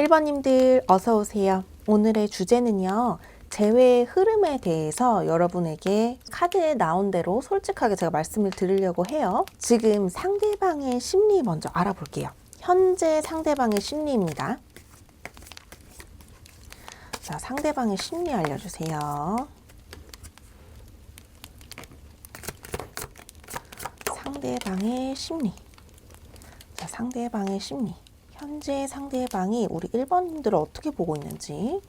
1번님들 어서 오세요. 오늘의 주제는요. 재회의 흐름에 대해서 여러분에게 카드에 나온 대로 솔직하게 제가 말씀을 드리려고 해요. 지금 상대방의 심리 먼저 알아볼게요. 현재 상대방의 심리입니다. 자, 상대방의 심리 알려주세요. 상대방의 심리. 자, 상대방의 심리. 현재 상대방이 우리 1번님들을 어떻게 보고 있는지.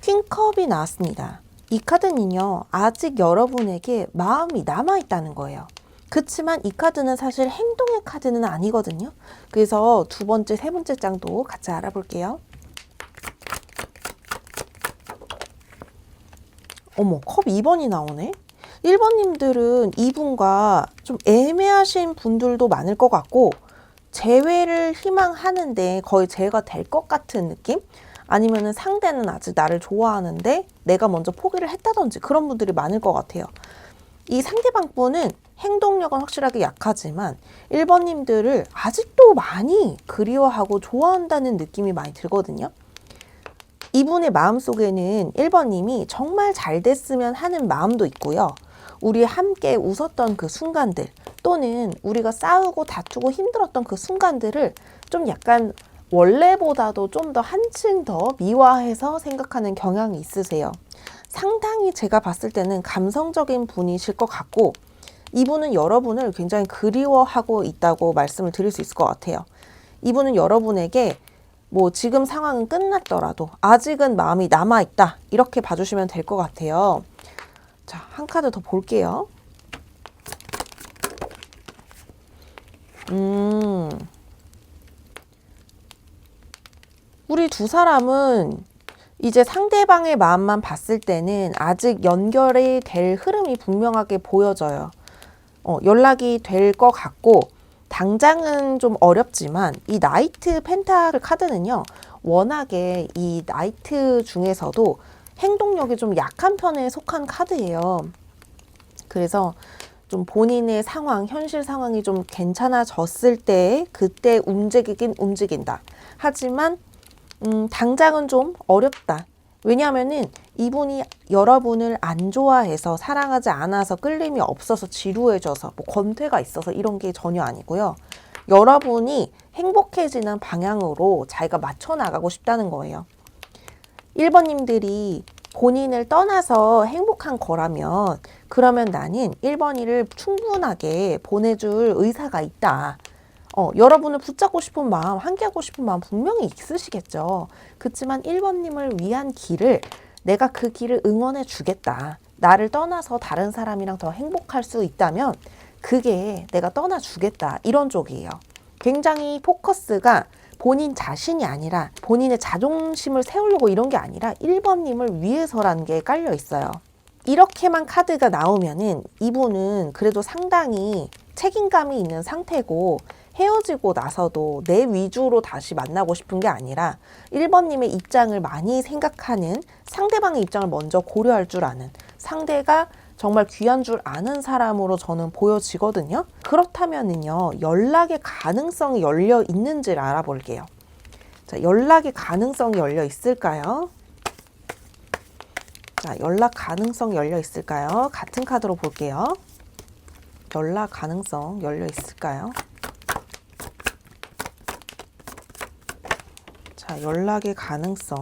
퀸컵이 나왔습니다. 이 카드는요, 아직 여러분에게 마음이 남아있다는 거예요. 그렇지만 이 카드는 사실 행동의 카드는 아니거든요. 그래서 두 번째, 세 번째 장도 같이 알아볼게요. 어머, 컵 2번이 나오네. 1번님들은 이분과 좀 애매하신 분들도 많을 것 같고, 재회를 희망하는데 거의 재회가 될 것 같은 느낌? 아니면은 상대는 아직 나를 좋아하는데 내가 먼저 포기를 했다든지 그런 분들이 많을 것 같아요. 이 상대방 분은 행동력은 확실하게 약하지만 1번님들을 아직도 많이 그리워하고 좋아한다는 느낌이 많이 들거든요. 이분의 마음속에는 1번님이 정말 잘 됐으면 하는 마음도 있고요. 우리 함께 웃었던 그 순간들 또는 우리가 싸우고 다투고 힘들었던 그 순간들을 좀 약간 원래보다도 좀 더 한층 더 미화해서 생각하는 경향이 있으세요. 상당히 제가 봤을 때는 감성적인 분이실 것 같고 이분은 여러분을 굉장히 그리워하고 있다고 말씀을 드릴 수 있을 것 같아요. 이분은 여러분에게 뭐 지금 상황은 끝났더라도 아직은 마음이 남아있다 이렇게 봐주시면 될 것 같아요. 자, 한 카드 더 볼게요. 우리 두 사람은 이제 상대방의 마음만 봤을 때는 아직 연결이 될 흐름이 분명하게 보여져요. 연락이 될 것 같고 당장은 좀 어렵지만 이 나이트 펜타클 카드는요. 워낙에 이 나이트 중에서도 행동력이 좀 약한 편에 속한 카드예요. 그래서 좀 본인의 상황, 현실 상황이 좀 괜찮아졌을 때 그때 움직이긴 움직인다. 하지만 당장은 좀 어렵다. 왜냐하면은 이분이 여러분을 안 좋아해서 사랑하지 않아서 끌림이 없어서 지루해져서 뭐 권태가 있어서 이런 게 전혀 아니고요. 여러분이 행복해지는 방향으로 자기가 맞춰 나가고 싶다는 거예요. 1번님들이 본인을 떠나서 행복한 거라면 그러면 나는 1번이를 충분하게 보내줄 의사가 있다. 여러분을 붙잡고 싶은 마음, 함께하고 싶은 마음 분명히 있으시겠죠. 그렇지만 1번님을 위한 길을 내가 그 길을 응원해 주겠다. 나를 떠나서 다른 사람이랑 더 행복할 수 있다면 그게 내가 떠나 주겠다. 이런 쪽이에요. 굉장히 포커스가 본인 자신이 아니라 본인의 자존심을 세우려고 이런 게 아니라 1번님을 위해서라는 게 깔려 있어요. 이렇게만 카드가 나오면은 이분은 그래도 상당히 책임감이 있는 상태고 헤어지고 나서도 내 위주로 다시 만나고 싶은 게 아니라 1번님의 입장을 많이 생각하는 상대방의 입장을 먼저 고려할 줄 아는 상대가 정말 귀한 줄 아는 사람으로 저는 보여지거든요. 그렇다면은요, 연락의 가능성이 열려 있는지를 알아볼게요. 자, 연락의 가능성이 열려 있을까요? 자, 연락 가능성 열려 있을까요? 같은 카드로 볼게요. 연락 가능성 열려 있을까요? 자, 연락의 가능성.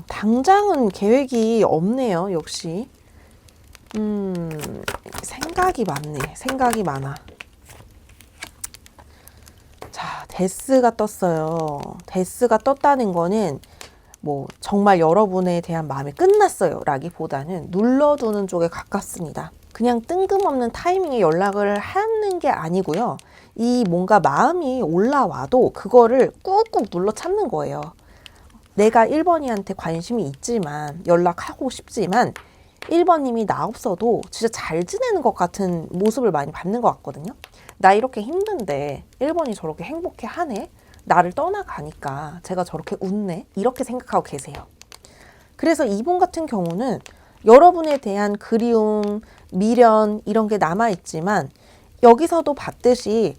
당장은 계획이 없네요, 역시. 생각이 많네. 생각이 많아. 자, 데스가 떴어요. 데스가 떴다는 거는 뭐 정말 여러분에 대한 마음이 끝났어요 라기보다는 눌러두는 쪽에 가깝습니다. 그냥 뜬금없는 타이밍에 연락을 하는 게 아니고요. 이 뭔가 마음이 올라와도 그거를 꾹꾹 눌러 참는 거예요. 내가 1번이한테 관심이 있지만 연락하고 싶지만 1번님이 나 없어도 진짜 잘 지내는 것 같은 모습을 많이 받는 것 같거든요. 나 이렇게 힘든데 1번이 저렇게 행복해 하네? 나를 떠나가니까 제가 저렇게 웃네? 이렇게 생각하고 계세요. 그래서 이분 같은 경우는 여러분에 대한 그리움, 미련 이런 게 남아있지만 여기서도 봤듯이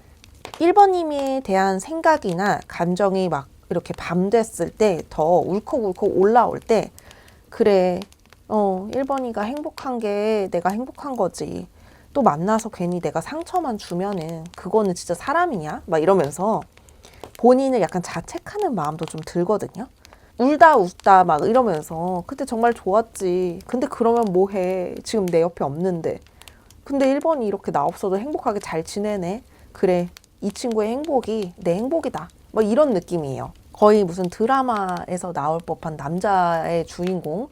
1번님에 대한 생각이나 감정이 막 이렇게 밤 됐을 때 더 울컥울컥 올라올 때 그래 1번이가 행복한 게 내가 행복한 거지. 또 만나서 괜히 내가 상처만 주면은 그거는 진짜 사람이냐? 막 이러면서 본인을 약간 자책하는 마음도 좀 들거든요. 울다 웃다 막 이러면서 그때 정말 좋았지. 근데 그러면 뭐해. 지금 내 옆에 없는데. 근데 1번이 이렇게 나 없어도 행복하게 잘 지내네. 그래. 이 친구의 행복이 내 행복이다. 뭐 이런 느낌이에요. 거의 무슨 드라마에서 나올 법한 남자의 주인공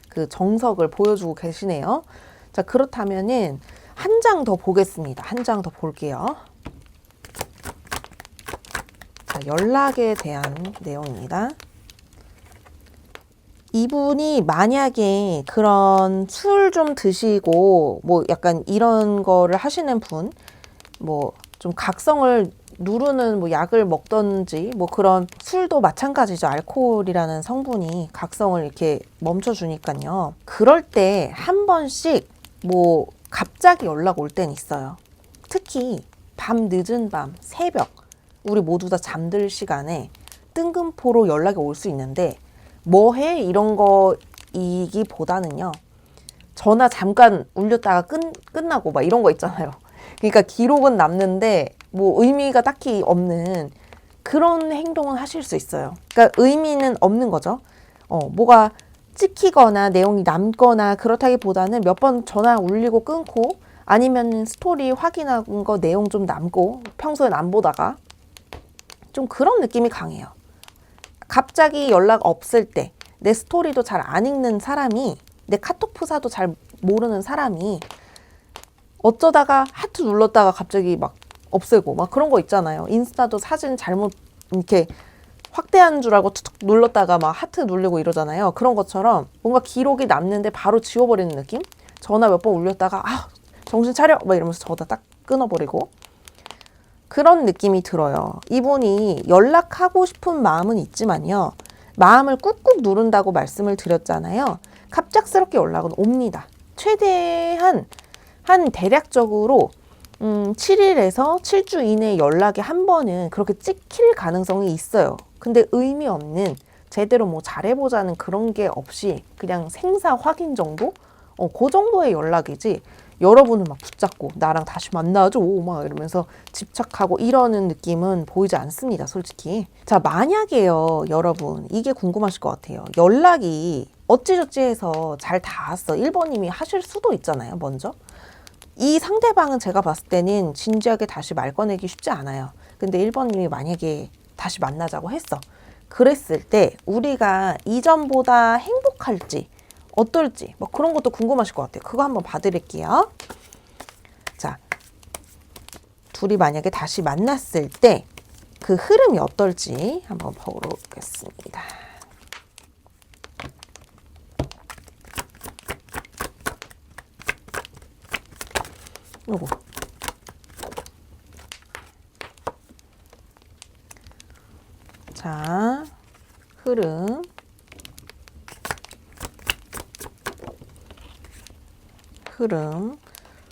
그 정석을 보여주고 계시네요. 자, 그렇다면은 한 장 더 보겠습니다. 한 장 더 볼게요. 자, 연락에 대한 내용입니다. 이분이 만약에 그런 술 좀 드시고 뭐 약간 이런 거를 하시는 분, 뭐 좀 각성을 누르는 뭐 약을 먹던지 뭐 그런 술도 마찬가지죠. 알코올이라는 성분이 각성을 이렇게 멈춰주니까요. 그럴 때 한 번씩 뭐 갑자기 연락 올 땐 있어요. 특히 밤 늦은 밤, 새벽 우리 모두 다 잠들 시간에 뜬금포로 연락이 올 수 있는데 뭐해? 이런 거이기보다는요. 전화 잠깐 울렸다가 끝나고 막 이런 거 있잖아요. 그러니까 기록은 남는데 뭐 의미가 딱히 없는 그런 행동은 하실 수 있어요. 그러니까 의미는 없는 거죠. 뭐가 찍히거나 내용이 남거나 그렇다기보다는 몇 번 전화 울리고 끊고 아니면 스토리 확인한 거 내용 좀 남고 평소엔 안 보다가 좀 그런 느낌이 강해요. 갑자기 연락 없을 때 내 스토리도 잘 안 읽는 사람이 내 카톡 프사도 잘 모르는 사람이 어쩌다가 하트 눌렀다가 갑자기 막 없애고 막 그런 거 있잖아요. 인스타도 사진 잘못 이렇게 확대한 줄 알고 툭툭 눌렀다가 막 하트 누르고 이러잖아요. 그런 것처럼 뭔가 기록이 남는데 바로 지워버리는 느낌? 전화 몇 번 울렸다가 정신 차려! 막 이러면서 전화 딱 끊어버리고 그런 느낌이 들어요. 이분이 연락하고 싶은 마음은 있지만요. 마음을 꾹꾹 누른다고 말씀을 드렸잖아요. 갑작스럽게 연락은 옵니다. 최대한 대략적으로 7일에서 7주 이내 연락이 한 번은 그렇게 찍힐 가능성이 있어요. 근데 의미 없는 제대로 뭐 잘해보자는 그런 게 없이 그냥 생사 확인 정도? 그 정도의 연락이지 여러분을 막 붙잡고 나랑 다시 만나줘 막 이러면서 집착하고 이러는 느낌은 보이지 않습니다. 솔직히. 자, 만약에요 여러분 이게 궁금하실 것 같아요. 연락이 어찌저찌 해서 잘 닿았어. 1번님이 하실 수도 있잖아요. 먼저. 이 상대방은 제가 봤을 때는 진지하게 다시 말 꺼내기 쉽지 않아요. 근데 1번님이 만약에 다시 만나자고 했어. 그랬을 때 우리가 이전보다 행복할지 어떨지 뭐 그런 것도 궁금하실 것 같아요. 그거 한번 봐드릴게요. 자, 둘이 만약에 다시 만났을 때 그 흐름이 어떨지 한번 보겠습니다. 요거. 자, 흐름.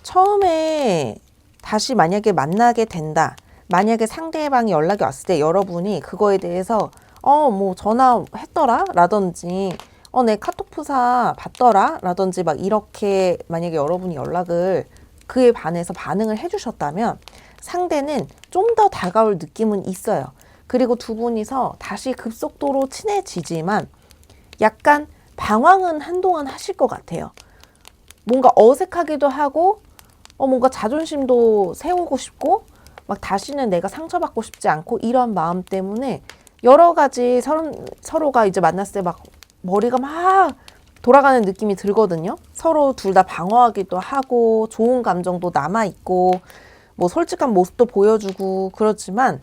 처음에 다시 만약에 만나게 된다. 만약에 상대방이 연락이 왔을 때 여러분이 그거에 대해서 뭐 전화했더라? 라든지 내 카톡 프사 봤더라? 라든지 막 이렇게 만약에 여러분이 연락을 그에 반해서 반응을 해주셨다면 상대는 좀 더 다가올 느낌은 있어요. 그리고 두 분이서 다시 급속도로 친해지지만 약간 방황은 한동안 하실 것 같아요. 뭔가 어색하기도 하고 뭔가 자존심도 세우고 싶고 막 다시는 내가 상처받고 싶지 않고 이런 마음 때문에 여러 가지 서로가 이제 만났을 때 막 머리가 막 돌아가는 느낌이 들거든요. 서로 둘 다 방어하기도 하고 좋은 감정도 남아있고 뭐 솔직한 모습도 보여주고 그렇지만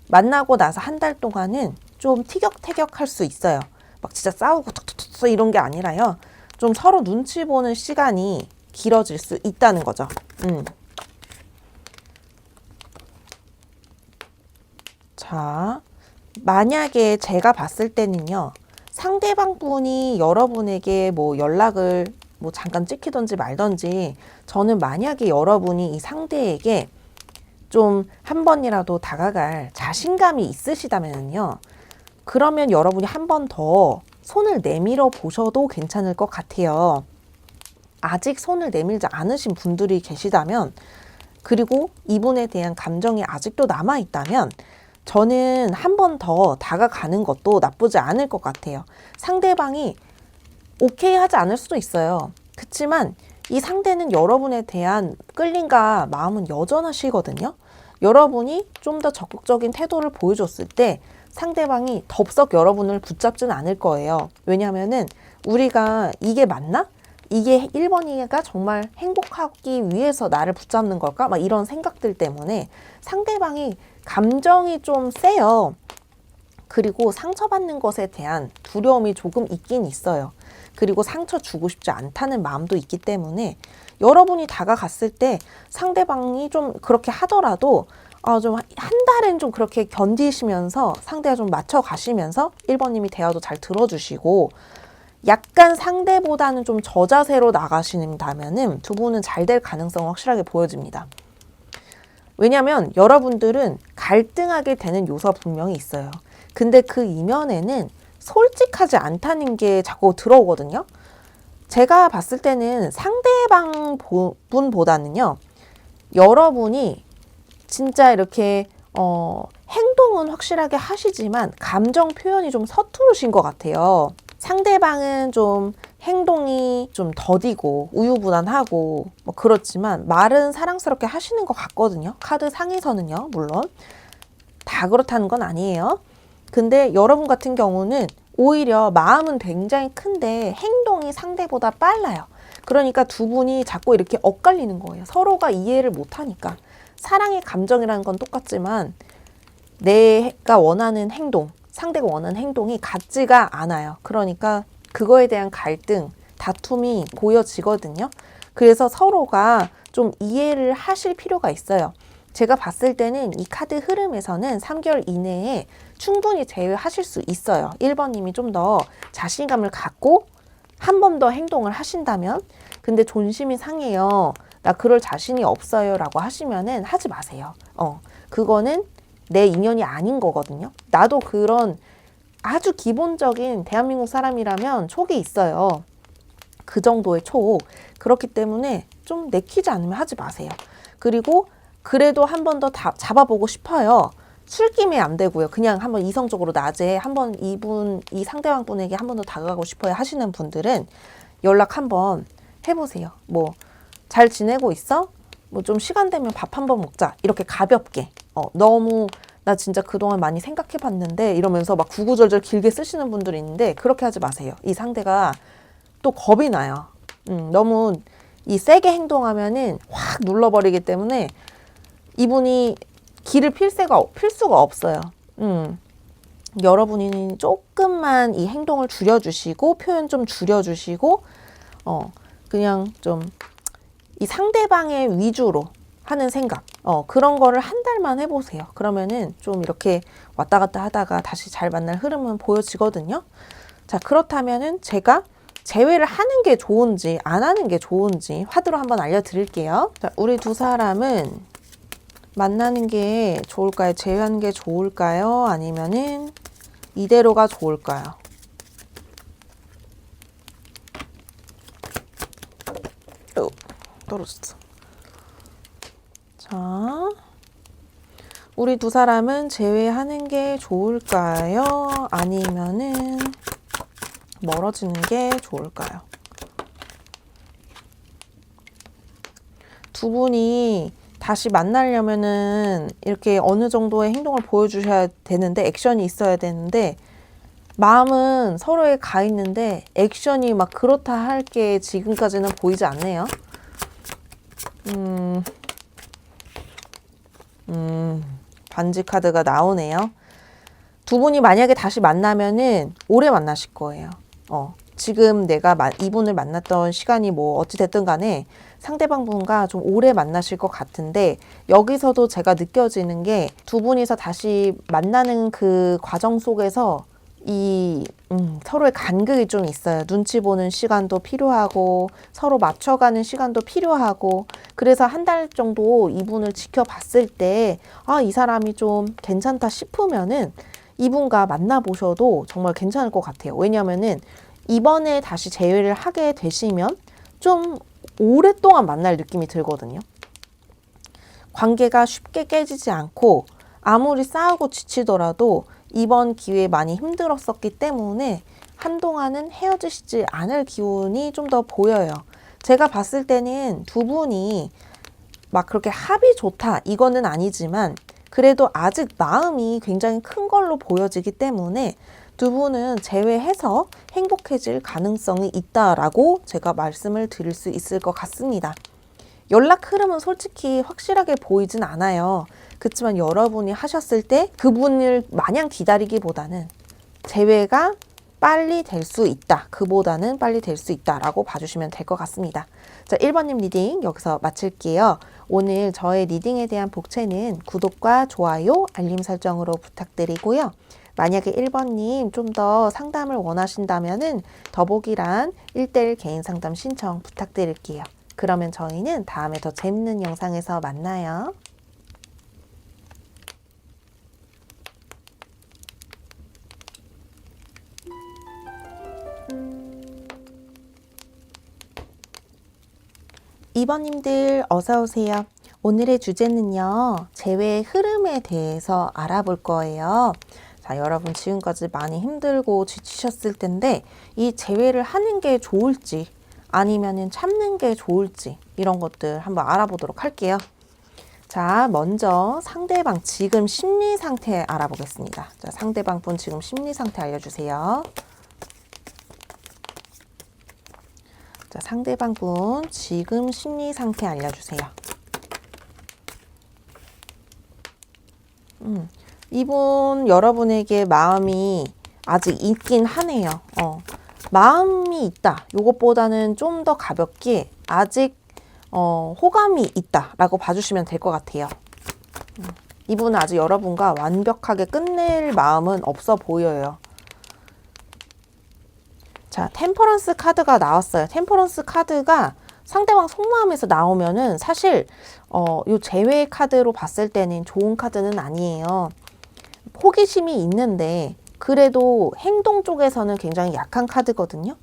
만나고 나서 한 달 동안은 좀 티격태격할 수 있어요. 막 진짜 싸우고 툭툭툭 이런 게 아니라요. 좀 서로 눈치 보는 시간이 길어질 수 있다는 거죠. 자, 만약에 제가 봤을 때는요. 상대방 분이 여러분에게 뭐 연락을 뭐 잠깐 찍히던지 말던지 저는 만약에 여러분이 이 상대에게 좀 한 번이라도 다가갈 자신감이 있으시다면요. 그러면 여러분이 한 번 더 손을 내밀어 보셔도 괜찮을 것 같아요. 아직 손을 내밀지 않으신 분들이 계시다면, 그리고 이분에 대한 감정이 아직도 남아있다면 저는 한 번 더 다가가는 것도 나쁘지 않을 것 같아요. 상대방이 오케이 하지 않을 수도 있어요. 그렇지만 이 상대는 여러분에 대한 끌림과 마음은 여전하시거든요. 여러분이 좀 더 적극적인 태도를 보여줬을 때 상대방이 덥석 여러분을 붙잡지는 않을 거예요. 왜냐하면은 우리가 이게 맞나? 이게 1번이가 정말 행복하기 위해서 나를 붙잡는 걸까? 막 이런 생각들 때문에 상대방이 감정이 좀 세요. 그리고 상처받는 것에 대한 두려움이 조금 있긴 있어요. 그리고 상처 주고 싶지 않다는 마음도 있기 때문에 여러분이 다가갔을 때 상대방이 좀 그렇게 하더라도 좀 한 달은 좀 그렇게 견디시면서 상대가 좀 맞춰 가시면서 1번님이 대화도 잘 들어주시고 약간 상대보다는 좀 저자세로 나가신다면은 두 분은 잘 될 가능성은 확실하게 보여집니다. 왜냐하면 여러분들은 갈등하게 되는 요소가 분명히 있어요. 근데 그 이면에는 솔직하지 않다는 게 자꾸 들어오거든요. 제가 봤을 때는 상대방 분보다는요, 여러분이 진짜 이렇게 행동은 확실하게 하시지만 감정 표현이 좀 서투르신 것 같아요. 상대방은 좀 행동이 좀 더디고 우유부단하고 뭐 그렇지만 말은 사랑스럽게 하시는 것 같거든요. 카드 상에서는요, 물론 다 그렇다는 건 아니에요. 근데 여러분 같은 경우는 오히려 마음은 굉장히 큰데 행동이 상대보다 빨라요. 그러니까 두 분이 자꾸 이렇게 엇갈리는 거예요. 서로가 이해를 못하니까. 사랑의 감정이라는 건 똑같지만 내가 원하는 행동, 상대가 원하는 행동이 같지가 않아요. 그러니까 그거에 대한 갈등, 다툼이 보여지거든요. 그래서 서로가 좀 이해를 하실 필요가 있어요. 제가 봤을 때는 이 카드 흐름에서는 3개월 이내에 충분히 제외하실 수 있어요. 1번님이 좀 더 자신감을 갖고 한 번 더 행동을 하신다면. 근데 존심이 상해요. 나 그럴 자신이 없어요 라고 하시면은 하지 마세요. 그거는 내 인연이 아닌 거거든요. 나도 그런 아주 기본적인 대한민국 사람이라면 촉이 있어요. 그 정도의 촉. 그렇기 때문에 좀 내키지 않으면 하지 마세요. 그리고 그래도 한 번 더 잡아보고 싶어요. 술김에 안 되고요. 그냥 한번 이성적으로 낮에 한번 이 상대방 분에게 한 번 더 다가가고 싶어요 하시는 분들은 연락 한번 해보세요. 뭐 잘 지내고 있어? 뭐 좀 시간 되면 밥 한번 먹자. 이렇게 가볍게. 너무 나 진짜 그동안 많이 생각해 봤는데 이러면서 막 구구절절 길게 쓰시는 분들이 있는데 그렇게 하지 마세요. 이 상대가 또 겁이 나요. 너무 이 세게 행동하면은 확 눌러버리기 때문에 이분이 길을 필 수가 없어요. 여러분이 조금만 이 행동을 줄여주시고 표현 좀 줄여주시고 그냥 좀 이 상대방의 위주로 하는 생각 그런 거를 한 달만 해보세요. 그러면은 좀 이렇게 왔다 갔다 하다가 다시 잘 만날 흐름은 보여지거든요. 자, 그렇다면은 제가 제외를 하는 게 좋은지 안 하는 게 좋은지 화두로 한번 알려드릴게요. 자, 우리 두 사람은 만나는 게 좋을까요? 제외하는 게 좋을까요? 아니면은 이대로가 좋을까요? 떨어졌어. 자, 우리 두 사람은 제외하는 게 좋을까요? 아니면은 멀어지는 게 좋을까요? 두 분이 다시 만나려면은 이렇게 어느 정도의 행동을 보여주셔야 되는데, 액션이 있어야 되는데, 마음은 서로에 가 있는데 액션이 막 그렇다 할 게 지금까지는 보이지 않네요. 반지 카드가 나오네요. 두 분이 만약에 다시 만나면은 오래 만나실 거예요. 지금 내가 이분을 만났던 시간이 뭐 어찌 됐든 간에 상대방 분과 좀 오래 만나실 것 같은데, 여기서도 제가 느껴지는 게 두 분이서 다시 만나는 그 과정 속에서 서로의 간극이 좀 있어요. 눈치 보는 시간도 필요하고 서로 맞춰가는 시간도 필요하고 그래서 한 달 정도 이분을 지켜봤을 때 이 사람이 좀 괜찮다 싶으면은 이분과 만나보셔도 정말 괜찮을 것 같아요. 왜냐면은 이번에 다시 재회를 하게 되시면 좀 오랫동안 만날 느낌이 들거든요. 관계가 쉽게 깨지지 않고 아무리 싸우고 지치더라도 이번 기회에 많이 힘들었었기 때문에 한동안은 헤어지시지 않을 기운이 좀 더 보여요. 제가 봤을 때는 두 분이 막 그렇게 합이 좋다 이거는 아니지만 그래도 아직 마음이 굉장히 큰 걸로 보여지기 때문에 두 분은 재회해서 행복해질 가능성이 있다라고 제가 말씀을 드릴 수 있을 것 같습니다. 연락 흐름은 솔직히 확실하게 보이진 않아요. 그렇지만 여러분이 하셨을 때 그분을 마냥 기다리기보다는 재회가 빨리 될 수 있다. 그보다는 빨리 될 수 있다라고 봐주시면 될 것 같습니다. 자, 1번님 리딩 여기서 마칠게요. 오늘 저의 리딩에 대한 복채는 구독과 좋아요, 알림 설정으로 부탁드리고요. 만약에 1번님 좀 더 상담을 원하신다면은 더보기란 1:1 개인 상담 신청 부탁드릴게요. 그러면 저희는 다음에 더 재밌는 영상에서 만나요. 2번님들 어서오세요. 오늘의 주제는요, 재회의 흐름에 대해서 알아볼 거예요. 자, 여러분 지금까지 많이 힘들고 지치셨을 텐데 이 재회를 하는 게 좋을지 아니면은 참는 게 좋을지 이런 것들 한번 알아보도록 할게요. 자, 먼저 상대방 지금 심리 상태 알아보겠습니다. 자, 상대방 분 지금 심리 상태 알려주세요. 자, 상대방 분 지금 심리 상태 알려주세요. 이분 여러분에게 마음이 아직 있긴 하네요. 마음이 있다. 요것보다는 좀 더 가볍게 아직 호감이 있다라고 봐주시면 될 것 같아요. 이분은 아직 여러분과 완벽하게 끝낼 마음은 없어 보여요. 자, 템퍼런스 카드가 나왔어요. 템퍼런스 카드가 상대방 속마음에서 나오면은 사실 요 재회 카드로 봤을 때는 좋은 카드는 아니에요. 호기심이 있는데 그래도 행동 쪽에서는 굉장히 약한 카드거든요.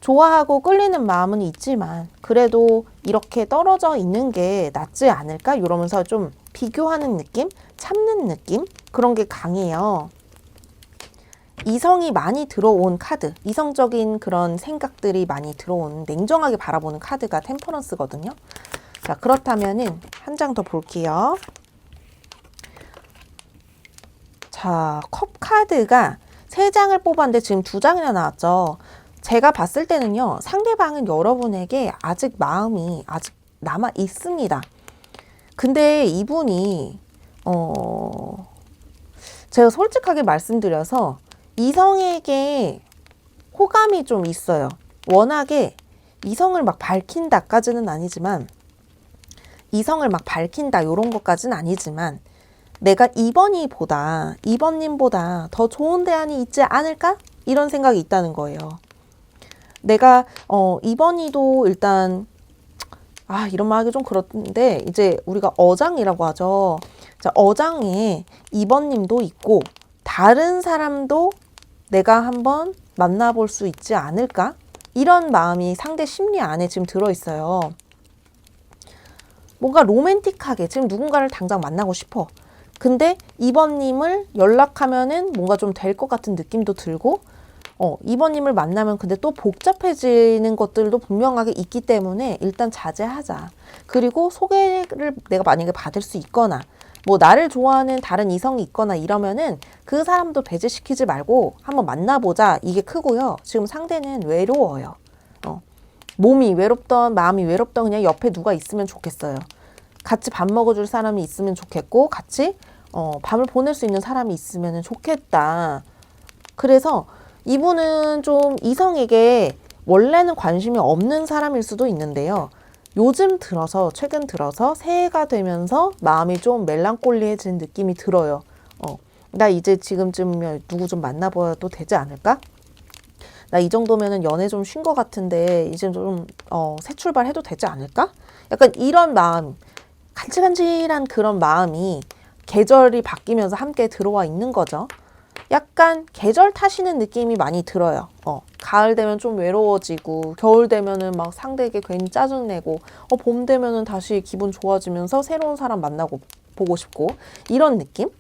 좋아하고 끌리는 마음은 있지만 그래도 이렇게 떨어져 있는 게 낫지 않을까? 이러면서 좀 비교하는 느낌? 참는 느낌? 그런 게 강해요. 이성이 많이 들어온 카드, 이성적인 그런 생각들이 많이 들어온 냉정하게 바라보는 카드가 템퍼런스거든요. 자, 그렇다면은 한 장 더 볼게요. 자, 컵 카드가 3장을 뽑았는데 지금 2장이나 나왔죠. 제가 봤을 때는요, 상대방은 여러분에게 아직 마음이 아직 남아 있습니다. 근데 이분이 제가 솔직하게 말씀드려서 이성에게 호감이 좀 있어요. 워낙에 이성을 막 밝힌다까지는 아니지만 이성을 막 밝힌다 이런 것까지는 아니지만 내가 2번님보다 더 좋은 대안이 있지 않을까? 이런 생각이 있다는 거예요. 내가 2번이도 일단 이런 말 하기 좀 그렇던데 이제 우리가 어장이라고 하죠. 자, 어장에 2번님도 있고 다른 사람도 내가 한번 만나볼 수 있지 않을까? 이런 마음이 상대 심리 안에 지금 들어있어요. 뭔가 로맨틱하게 지금 누군가를 당장 만나고 싶어. 근데 2번님을 연락하면은 뭔가 좀 될 것 같은 느낌도 들고 2번님을 만나면 근데 또 복잡해지는 것들도 분명하게 있기 때문에 일단 자제하자. 그리고 소개를 내가 만약에 받을 수 있거나 뭐 나를 좋아하는 다른 이성이 있거나 이러면은 그 사람도 배제시키지 말고 한번 만나보자. 이게 크고요. 지금 상대는 외로워요. 몸이 외롭던 마음이 외롭던 그냥 옆에 누가 있으면 좋겠어요. 같이 밥 먹어줄 사람이 있으면 좋겠고 같이 밤을 보낼 수 있는 사람이 있으면 좋겠다. 그래서 이분은 좀 이성에게 원래는 관심이 없는 사람일 수도 있는데요. 요즘 들어서 최근 들어서 새해가 되면서 마음이 좀 멜랑콜리해진 느낌이 들어요. 나 이제 지금쯤 누구 좀 만나봐도 되지 않을까? 나 이 정도면은 연애 좀 쉰 것 같은데 이제 좀 새 출발해도 되지 않을까? 약간 이런 마음, 간질간질한 그런 마음이 계절이 바뀌면서 함께 들어와 있는 거죠. 약간 계절 타시는 느낌이 많이 들어요. 가을 되면 좀 외로워지고, 겨울 되면은 막 상대에게 괜히 짜증내고, 봄 되면은 다시 기분 좋아지면서 새로운 사람 만나고 보고 싶고, 이런 느낌?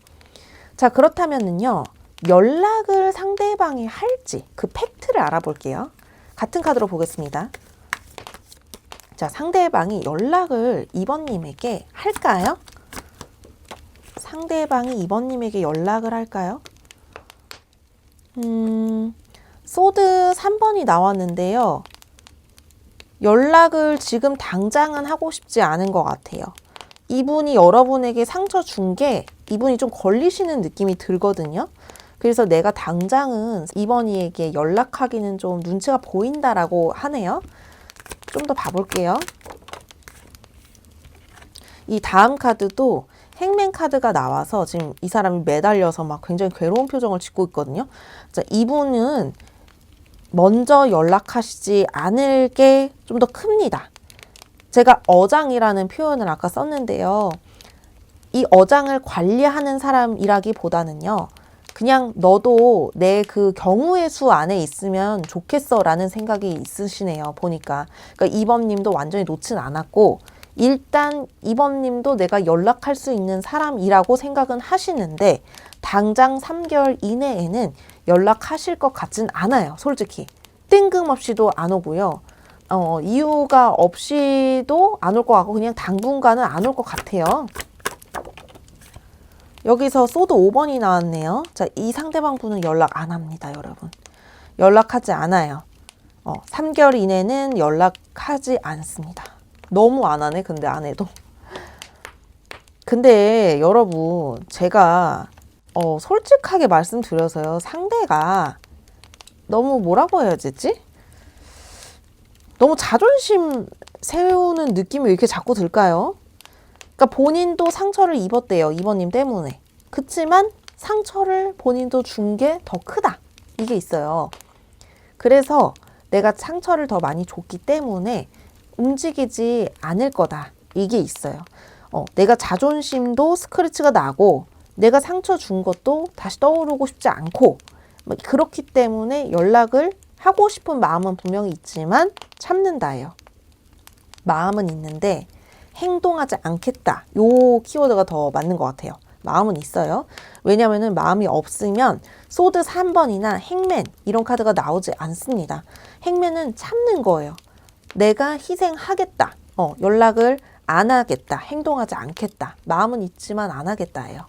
자, 그렇다면은요, 연락을 상대방이 할지 그 팩트를 알아볼게요. 같은 카드로 보겠습니다. 자, 상대방이 연락을 2번님에게 할까요? 상대방이 2번님에게 연락을 할까요? 소드 3번이 나왔는데요. 연락을 지금 당장은 하고 싶지 않은 것 같아요. 이분이 여러분에게 상처 준 게 이분이 좀 걸리시는 느낌이 들거든요. 그래서 내가 당장은 2번이에게 연락하기는 좀 눈치가 보인다라고 하네요. 좀 더 봐볼게요. 이 다음 카드도 행맨 카드가 나와서 지금 이 사람이 매달려서 막 굉장히 괴로운 표정을 짓고 있거든요. 자, 이분은 먼저 연락하시지 않을 게 좀 더 큽니다. 제가 어장이라는 표현을 아까 썼는데요. 이 어장을 관리하는 사람이라기보다는요. 그냥 너도 내 그 경우의 수 안에 있으면 좋겠어 라는 생각이 있으시네요. 보니까. 그러니까 2번님도 완전히 놓진 않았고 일단 2번님도 내가 연락할 수 있는 사람이라고 생각은 하시는데 당장 3개월 이내에는 연락하실 것 같진 않아요. 솔직히. 뜬금없이도 안 오고요. 이유가 없이도 안 올 것 같고 그냥 당분간은 안 올 것 같아요. 여기서 소드 5번이 나왔네요. 자, 이 상대방 분은 연락 안 합니다, 여러분. 연락하지 않아요. 3개월 이내는 연락하지 않습니다. 너무 안 하네, 근데 안 해도. 근데 여러분, 제가 솔직하게 말씀드려서요. 상대가 너무 뭐라고 해야 되지? 너무 자존심 세우는 느낌이 왜 이렇게 자꾸 들까요? 그러니까 본인도 상처를 입었대요. 2번님 때문에. 그치만 상처를 본인도 준 게 더 크다. 이게 있어요. 그래서 내가 상처를 더 많이 줬기 때문에 움직이지 않을 거다. 이게 있어요. 내가 자존심도 스크래치가 나고 내가 상처 준 것도 다시 떠오르고 싶지 않고 그렇기 때문에 연락을 하고 싶은 마음은 분명히 있지만 참는다예요. 마음은 있는데 행동하지 않겠다. 요 키워드가 더 맞는 것 같아요. 마음은 있어요. 왜냐면은 마음이 없으면 소드 3번이나 행맨 이런 카드가 나오지 않습니다. 행맨은 참는 거예요. 내가 희생하겠다. 연락을 안 하겠다. 행동하지 않겠다. 마음은 있지만 안 하겠다예요.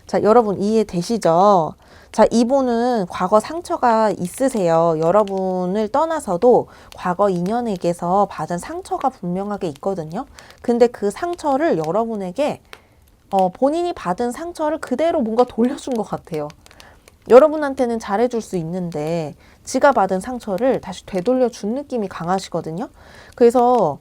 자, 여러분 이해되시죠? 자, 이분은 과거 상처가 있으세요. 여러분을 떠나서도 과거 인연에게서 받은 상처가 분명하게 있거든요. 근데 그 상처를 여러분에게 본인이 받은 상처를 그대로 뭔가 돌려준 것 같아요. 여러분한테는 잘해줄 수 있는데 지가 받은 상처를 다시 되돌려 준 느낌이 강하시거든요. 그래서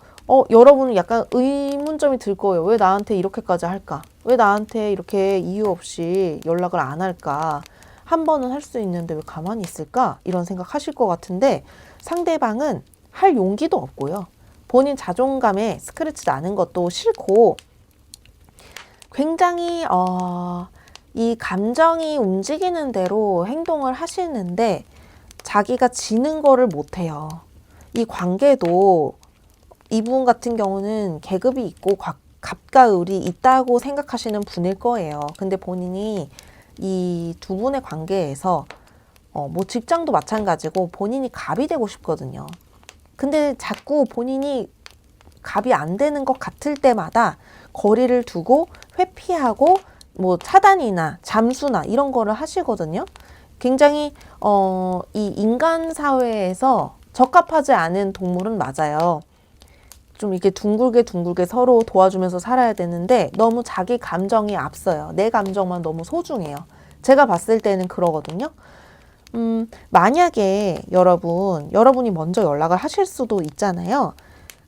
여러분은 약간 의문점이 들 거예요. 왜 나한테 이렇게까지 할까? 왜 나한테 이렇게 이유 없이 연락을 안 할까? 한 번은 할 수 있는데 왜 가만히 있을까? 이런 생각 하실 것 같은데 상대방은 할 용기도 없고요. 본인 자존감에 스크래치 나는 것도 싫고 굉장히 이 감정이 움직이는 대로 행동을 하시는데 자기가 지는 거를 못해요. 이 관계도 이분 같은 경우는 계급이 있고 갑과 을이 있다고 생각하시는 분일 거예요. 근데 본인이 이 두 분의 관계에서 뭐 직장도 마찬가지고 본인이 갑이 되고 싶거든요. 근데 자꾸 본인이 갑이 안 되는 것 같을 때마다 거리를 두고 회피하고 뭐 차단이나 잠수나 이런 거를 하시거든요. 굉장히 이 인간 사회에서 적합하지 않은 동물은 맞아요. 좀 이렇게 둥글게 서로 도와주면서 살아야 되는데 너무 자기 감정이 앞서요. 내 감정만 너무 소중해요. 제가 봤을 때는 그러거든요. 만약에 여러분이 먼저 연락을 하실 수도 있잖아요.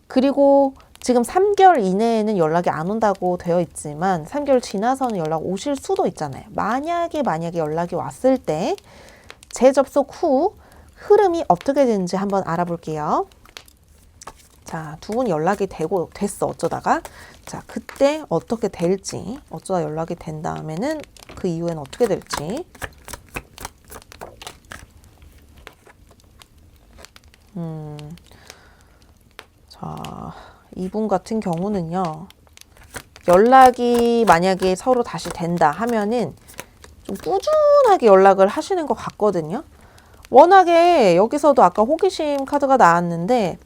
그리고 지금 3개월 이내에는 연락이 안 온다고 되어 있지만 3개월 지나서는 연락 오실 수도 있잖아요. 만약에 연락이 왔을 때 재접속 후 흐름이 어떻게 되는지 한번 알아볼게요. 자, 두 분 연락이 됐어. 어쩌다가. 자, 그때 어떻게 될지, 어쩌다 연락이 된 다음에는 그 이후에는 어떻게 될지. 자, 이분 같은 경우는요. 연락이 만약에 서로 다시 된다 하면은 좀 꾸준하게 연락을 하시는 것 같거든요. 워낙에 여기서도 아까 호기심 카드가 나왔는데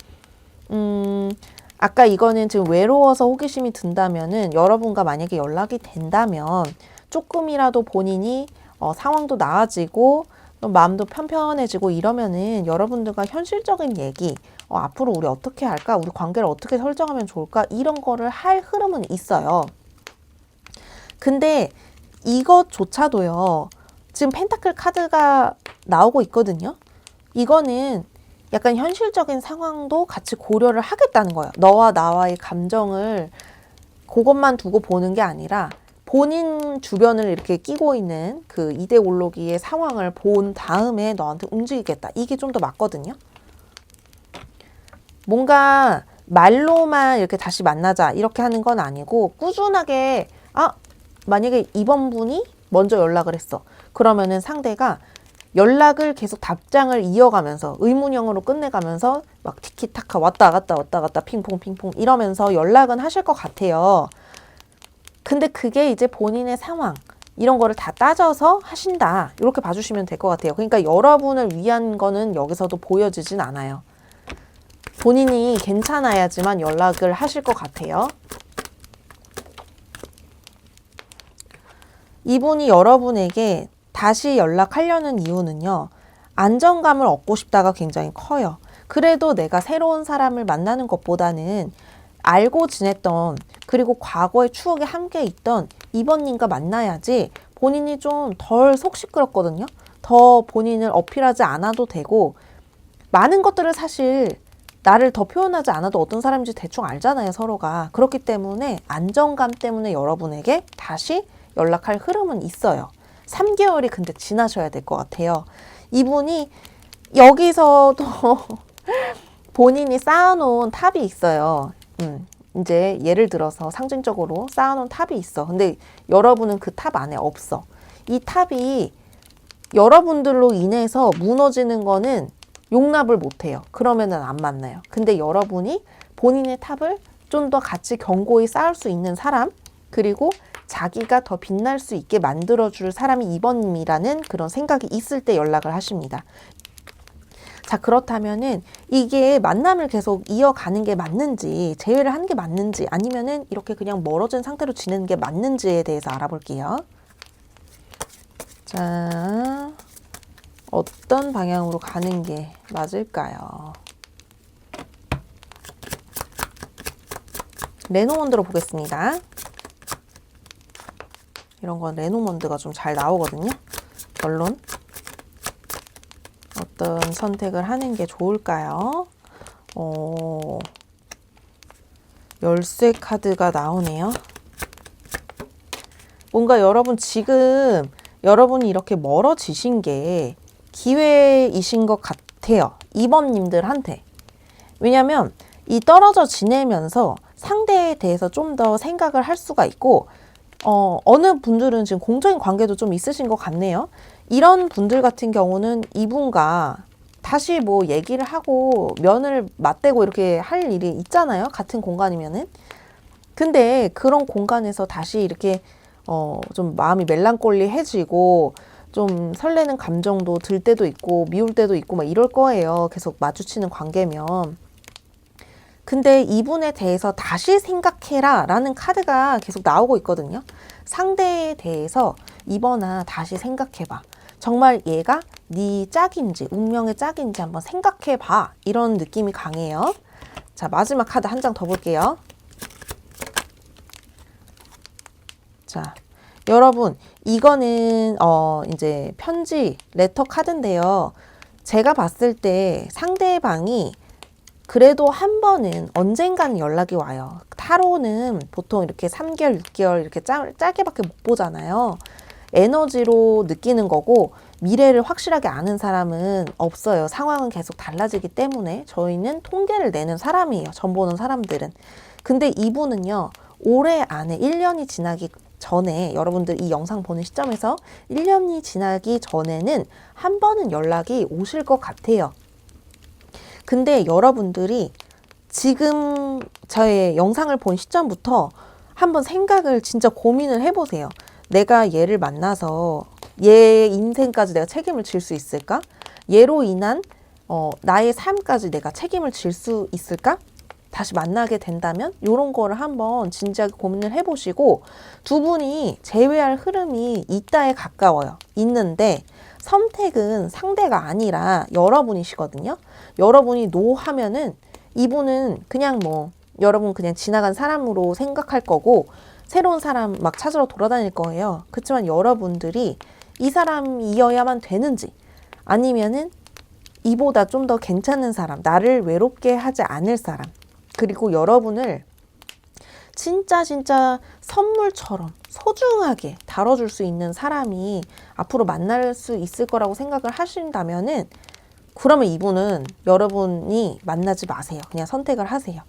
아까 이거는 지금 외로워서 호기심이 든다면은 여러분과 만약에 연락이 된다면 조금이라도 본인이 상황도 나아지고 마음도 편편해지고 이러면은 여러분들과 현실적인 얘기, 앞으로 우리 어떻게 할까? 우리 관계를 어떻게 설정하면 좋을까? 이런 거를 할 흐름은 있어요. 근데 이것조차도요. 지금 펜타클 카드가 나오고 있거든요. 이거는 약간 현실적인 상황도 같이 고려를 하겠다는 거예요. 너와 나와의 감정을 그것만 두고 보는 게 아니라 본인 주변을 이렇게 끼고 있는 그 이데올로기의 상황을 본 다음에 너한테 움직이겠다. 이게 좀 더 맞거든요. 뭔가 말로만 이렇게 다시 만나자 이렇게 하는 건 아니고 꾸준하게 만약에 이번 분이 먼저 연락을 했어. 그러면은 상대가 연락을 계속 답장을 이어가면서 의문형으로 끝내가면서 막 티키타카 왔다 갔다 핑퐁 이러면서 연락은 하실 것 같아요. 근데 그게 이제 본인의 상황 이런 거를 다 따져서 하신다. 이렇게 봐주시면 될 것 같아요. 그러니까 여러분을 위한 거는 여기서도 보여지진 않아요. 본인이 괜찮아야지만 연락을 하실 것 같아요. 이분이 여러분에게 다시 연락하려는 이유는요. 안정감을 얻고 싶다가 굉장히 커요. 그래도 내가 새로운 사람을 만나는 것보다는 알고 지냈던 그리고 과거의 추억에 함께 있던 이번님과 만나야지 본인이 좀 덜 속 시끄럽거든요. 더 본인을 어필하지 않아도 되고 많은 것들을 사실 나를 더 표현하지 않아도 어떤 사람인지 대충 알잖아요. 서로가. 그렇기 때문에 안정감 때문에 여러분에게 다시 연락할 흐름은 있어요. 3개월이 근데 지나셔야 될 것 같아요. 이분이 여기서도 본인이 쌓아놓은 탑이 있어요. 이제 예를 들어서 상징적으로 쌓아놓은 탑이 있어. 근데 여러분은 그 탑 안에 없어. 이 탑이 여러분들로 인해서 무너지는 거는 용납을 못해요. 그러면은 안 만나요. 근데 여러분이 본인의 탑을 좀 더 같이 견고히 쌓을 수 있는 사람, 그리고 자기가 더 빛날 수 있게 만들어줄 사람이 이번님이라는 그런 생각이 있을 때 연락을 하십니다. 자, 그렇다면은 이게 만남을 계속 이어가는 게 맞는지, 재회를 하는 게 맞는지, 아니면은 이렇게 그냥 멀어진 상태로 지내는 게 맞는지에 대해서 알아볼게요. 자, 어떤 방향으로 가는 게 맞을까요? 레노먼드로 보겠습니다. 이런 건 레노먼드가 좀 잘 나오거든요. 결론. 어떤 선택을 하는 게 좋을까요? 열쇠 카드가 나오네요. 뭔가 지금 여러분이 이렇게 멀어지신 게 기회이신 것 같아요. 이번님들한테. 왜냐면 이 떨어져 지내면서 상대에 대해서 좀 더 생각을 할 수가 있고 어느 분들은 지금 공적인 관계도 좀 있으신 것 같네요. 이런 분들 같은 경우는 이분과 다시 뭐 얘기를 하고 면을 맞대고 이렇게 할 일이 있잖아요. 같은 공간이면은. 근데 그런 공간에서 다시 이렇게 좀 마음이 멜랑콜리해지고 좀 설레는 감정도 들 때도 있고 미울 때도 있고 막 이럴 거예요. 계속 마주치는 관계면. 근데 이분에 대해서 다시 생각해라 라는 카드가 계속 나오고 있거든요. 상대에 대해서 이번아 다시 생각해봐. 정말 얘가 네 짝인지 운명의 짝인지 한번 생각해봐. 이런 느낌이 강해요. 자, 마지막 카드 한 장 더 볼게요. 자, 여러분 이거는 이제 편지 레터 카드인데요. 제가 봤을 때 상대방이 그래도 한 번은 언젠가는 연락이 와요. 타로는 보통 이렇게 3개월, 6개월 이렇게 짧게밖에 못 보잖아요. 에너지로 느끼는 거고 미래를 확실하게 아는 사람은 없어요. 상황은 계속 달라지기 때문에 저희는 통계를 내는 사람이에요. 점 보는 사람들은. 근데 이분은요. 올해 안에 1년이 지나기 전에 여러분들 이 영상 보는 시점에서 1년이 지나기 전에는 한 번은 연락이 오실 것 같아요. 근데 여러분들이 지금 저의 영상을 본 시점부터 한번 생각을 진짜 고민을 해보세요. 내가 얘를 만나서 얘 인생까지 내가 책임을 질 수 있을까? 얘로 인한 나의 삶까지 내가 책임을 질 수 있을까? 다시 만나게 된다면 이런 거를 한번 진지하게 고민을 해보시고 두 분이 재회할 흐름이 있다에 가까워요. 있는데 선택은 상대가 아니라 여러분이시거든요. 여러분이 노 하면은 이분은 그냥 뭐 여러분 그냥 지나간 사람으로 생각할 거고 새로운 사람 막 찾으러 돌아다닐 거예요. 그렇지만 여러분들이 이 사람이어야만 되는지 아니면은 이보다 좀 더 괜찮은 사람, 나를 외롭게 하지 않을 사람, 그리고 여러분을 진짜 선물처럼 소중하게 다뤄줄 수 있는 사람이 앞으로 만날 수 있을 거라고 생각을 하신다면은 그러면 이분은 여러분이 만나지 마세요. 그냥 선택을 하세요.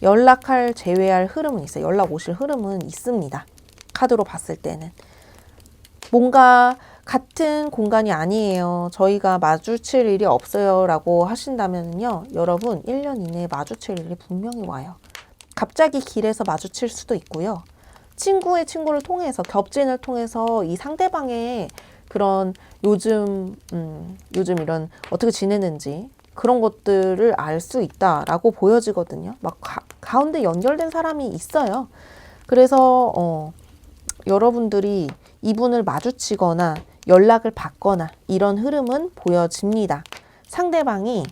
연락할, 재회할 흐름은 있어요. 연락 오실 흐름은 있습니다. 카드로 봤을 때는. 뭔가 같은 공간이 아니에요. 저희가 마주칠 일이 없어요 라고 하신다면요. 여러분 1년 이내에 마주칠 일이 분명히 와요. 갑자기 길에서 마주칠 수도 있고요. 친구의 친구를 통해서 겹진을 통해서 이 상대방의 그런 요즘 이런 어떻게 지내는지 그런 것들을 알 수 있다라고 보여지거든요. 막 가운데 연결된 사람이 있어요. 그래서 여러분들이 이분을 마주치거나 연락을 받거나 이런 흐름은 보여집니다. 상대방이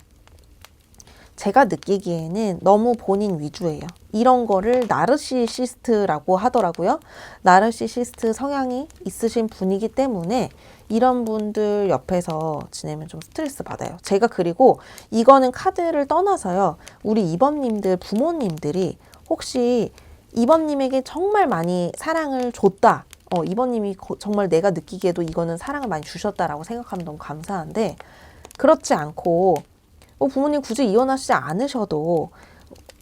제가 느끼기에는 너무 본인 위주예요. 이런 거를 나르시시스트라고 하더라고요. 나르시시스트 성향이 있으신 분이기 때문에 이런 분들 옆에서 지내면 좀 스트레스 받아요. 제가 그리고 이거는 카드를 떠나서요. 우리 이번님들 부모님들이 혹시 이번님에게 정말 많이 사랑을 줬다. 이번님이 정말 내가 느끼기에도 이거는 사랑을 많이 주셨다라고 생각하면 너무 감사한데 그렇지 않고 부모님 굳이 이혼하시지 않으셔도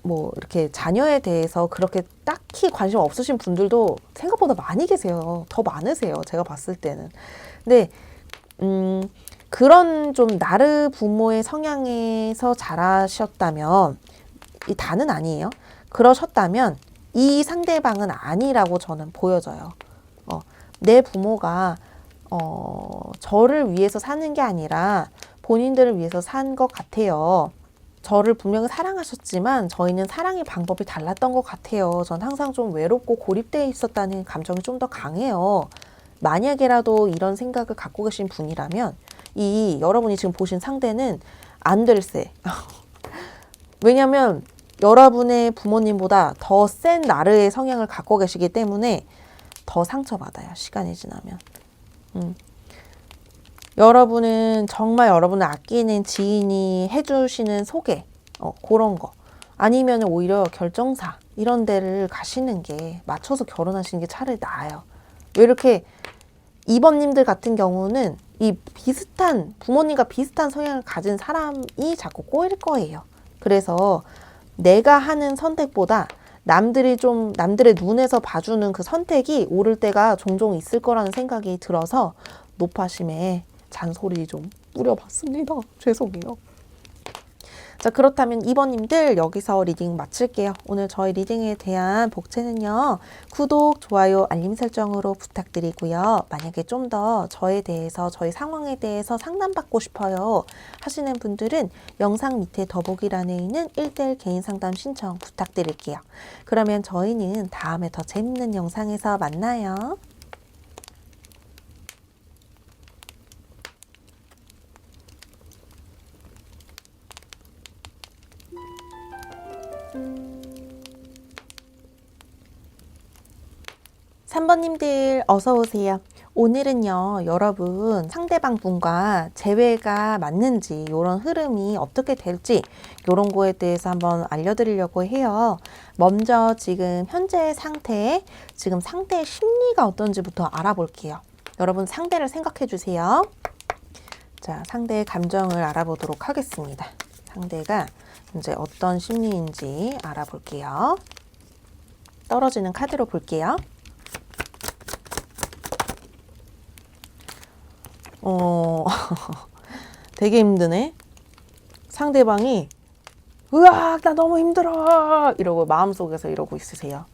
뭐 이렇게 자녀에 대해서 그렇게 딱히 관심 없으신 분들도 생각보다 많이 계세요. 더 많으세요. 제가 봤을 때는. 근데 그런 좀 나르 부모의 성향에서 자라셨다면 이 다는 아니에요. 그러셨다면 이 상대방은 아니라고 저는 보여져요. 내 부모가 저를 위해서 사는 게 아니라 본인들을 위해서 산 것 같아요. 저를 분명히 사랑하셨지만 저희는 사랑의 방법이 달랐던 것 같아요. 전 항상 좀 외롭고 고립되어 있었다는 감정이 좀 더 강해요. 만약에라도 이런 생각을 갖고 계신 분이라면 이 여러분이 지금 보신 상대는 안 될세. 왜냐하면 여러분의 부모님보다 더 센 나르의 성향을 갖고 계시기 때문에 더 상처받아요. 시간이 지나면. 여러분은 정말 여러분을 아끼는 지인이 해주시는 소개, 그런 거. 아니면 오히려 결정사, 이런 데를 가시는 게, 맞춰서 결혼하시는 게 차라리 나아요. 왜 이렇게, 이번님들 같은 경우는 이 비슷한, 부모님과 비슷한 성향을 가진 사람이 자꾸 꼬일 거예요. 그래서 내가 하는 선택보다 남들의 눈에서 봐주는 그 선택이 옳을 때가 종종 있을 거라는 생각이 들어서 노파심에 잔소리 좀 뿌려봤습니다. 죄송해요. 자, 그렇다면 2번님들 여기서 리딩 마칠게요. 오늘 저희 리딩에 대한 복채는요. 구독, 좋아요, 알림 설정으로 부탁드리고요. 만약에 좀 더 저에 대해서, 저희 상황에 대해서 상담받고 싶어요 하시는 분들은 영상 밑에 더보기란에 있는 1:1 개인 상담 신청 부탁드릴게요. 그러면 저희는 다음에 더 재밌는 영상에서 만나요. (3번님들) 어서 오세요. 오늘은요, 여러분 상대방 분과 재회가 맞는지 이런 흐름이 어떻게 될지 이런 거에 대해서 한번 알려드리려고 해요. 먼저 지금 현재 상태, 지금 상대의 심리가 어떤지부터 알아볼게요. 여러분 상대를 생각해 주세요. 자, 상대의 감정을 알아보도록 하겠습니다. 상대가 이제 어떤 심리인지 알아볼게요. 떨어지는 카드로 볼게요. 되게 힘드네. 상대방이 으악 나 너무 힘들어 이러고 마음속에서 이러고 있으세요.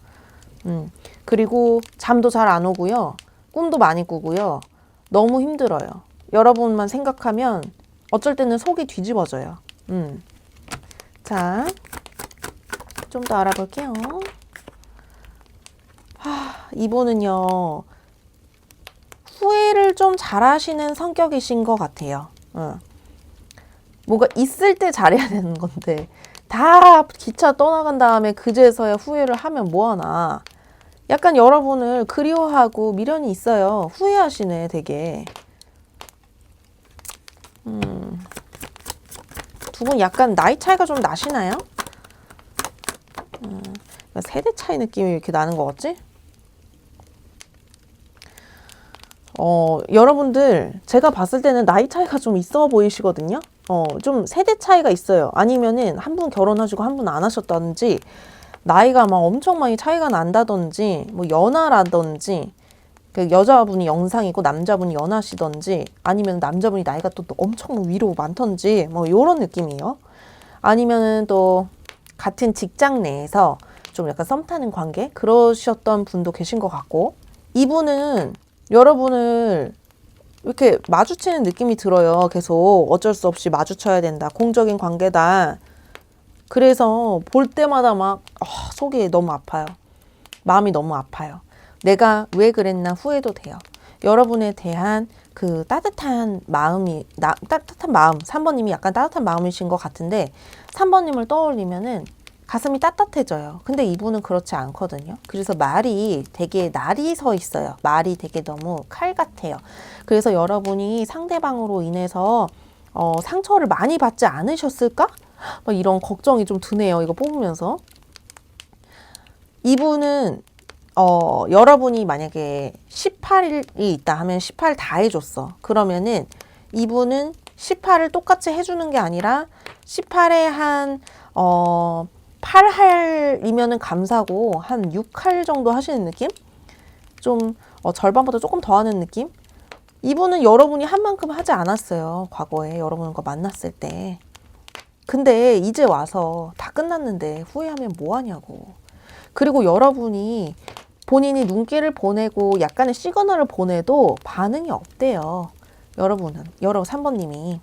그리고 잠도 잘 안 오고요. 꿈도 많이 꾸고요. 너무 힘들어요. 여러분만 생각하면 어쩔 때는 속이 뒤집어져요. 자, 좀 더 알아볼게요. 이분은요, 후회를 좀 잘하시는 성격이신 것 같아요. 뭔가 있을 때 잘해야 되는 건데 다 기차 떠나간 다음에 그제서야 후회를 하면 뭐하나. 약간 여러분을 그리워하고 미련이 있어요. 후회하시네 되게. 두 분 약간 나이 차이가 좀 나시나요? 세대 차이 느낌이 이렇게 나는 것 같지? 여러분들 제가 봤을 때는 나이 차이가 좀 있어 보이시거든요. 좀 세대 차이가 있어요. 아니면은 한 분 결혼하시고 한 분 안 하셨다든지 나이가 막 엄청 많이 차이가 난다든지 뭐 연하라든지 그 여자분이 영상이고 남자분이 연하시던지 아니면 남자분이 나이가 또 엄청 위로 많던지 뭐 요런 느낌이에요. 아니면은 또 같은 직장 내에서 좀 약간 썸 타는 관계 그러셨던 분도 계신 것 같고 이분은 여러분을 이렇게 마주치는 느낌이 들어요. 계속 어쩔 수 없이 마주쳐야 된다. 공적인 관계다. 그래서 볼 때마다 막 속이 너무 아파요. 마음이 너무 아파요. 내가 왜 그랬나 후회도 돼요. 여러분에 대한 그 따뜻한 마음이 따뜻한 마음 3번님이 약간 따뜻한 마음이신 것 같은데 3번님을 떠올리면은 가슴이 따뜻해져요. 근데 이분은 그렇지 않거든요. 그래서 말이 되게 날이 서 있어요. 말이 되게 너무 칼 같아요. 그래서 여러분이 상대방으로 인해서 상처를 많이 받지 않으셨을까? 막 이런 걱정이 좀 드네요. 이거 뽑으면서. 이분은 여러분이 만약에 18일이 있다 하면 18 다 해줬어. 그러면은 이분은 18을 똑같이 해주는 게 아니라 18에 한 8할이면은 감사고 한 6할 정도 하시는 느낌? 좀 절반보다 조금 더 하는 느낌? 이분은 여러분이 한 만큼 하지 않았어요. 과거에 여러분과 만났을 때. 근데 이제 와서 다 끝났는데 후회하면 뭐하냐고. 그리고 여러분이 본인이 눈길을 보내고 약간의 시그널을 보내도 반응이 없대요. 여러분 3번님이.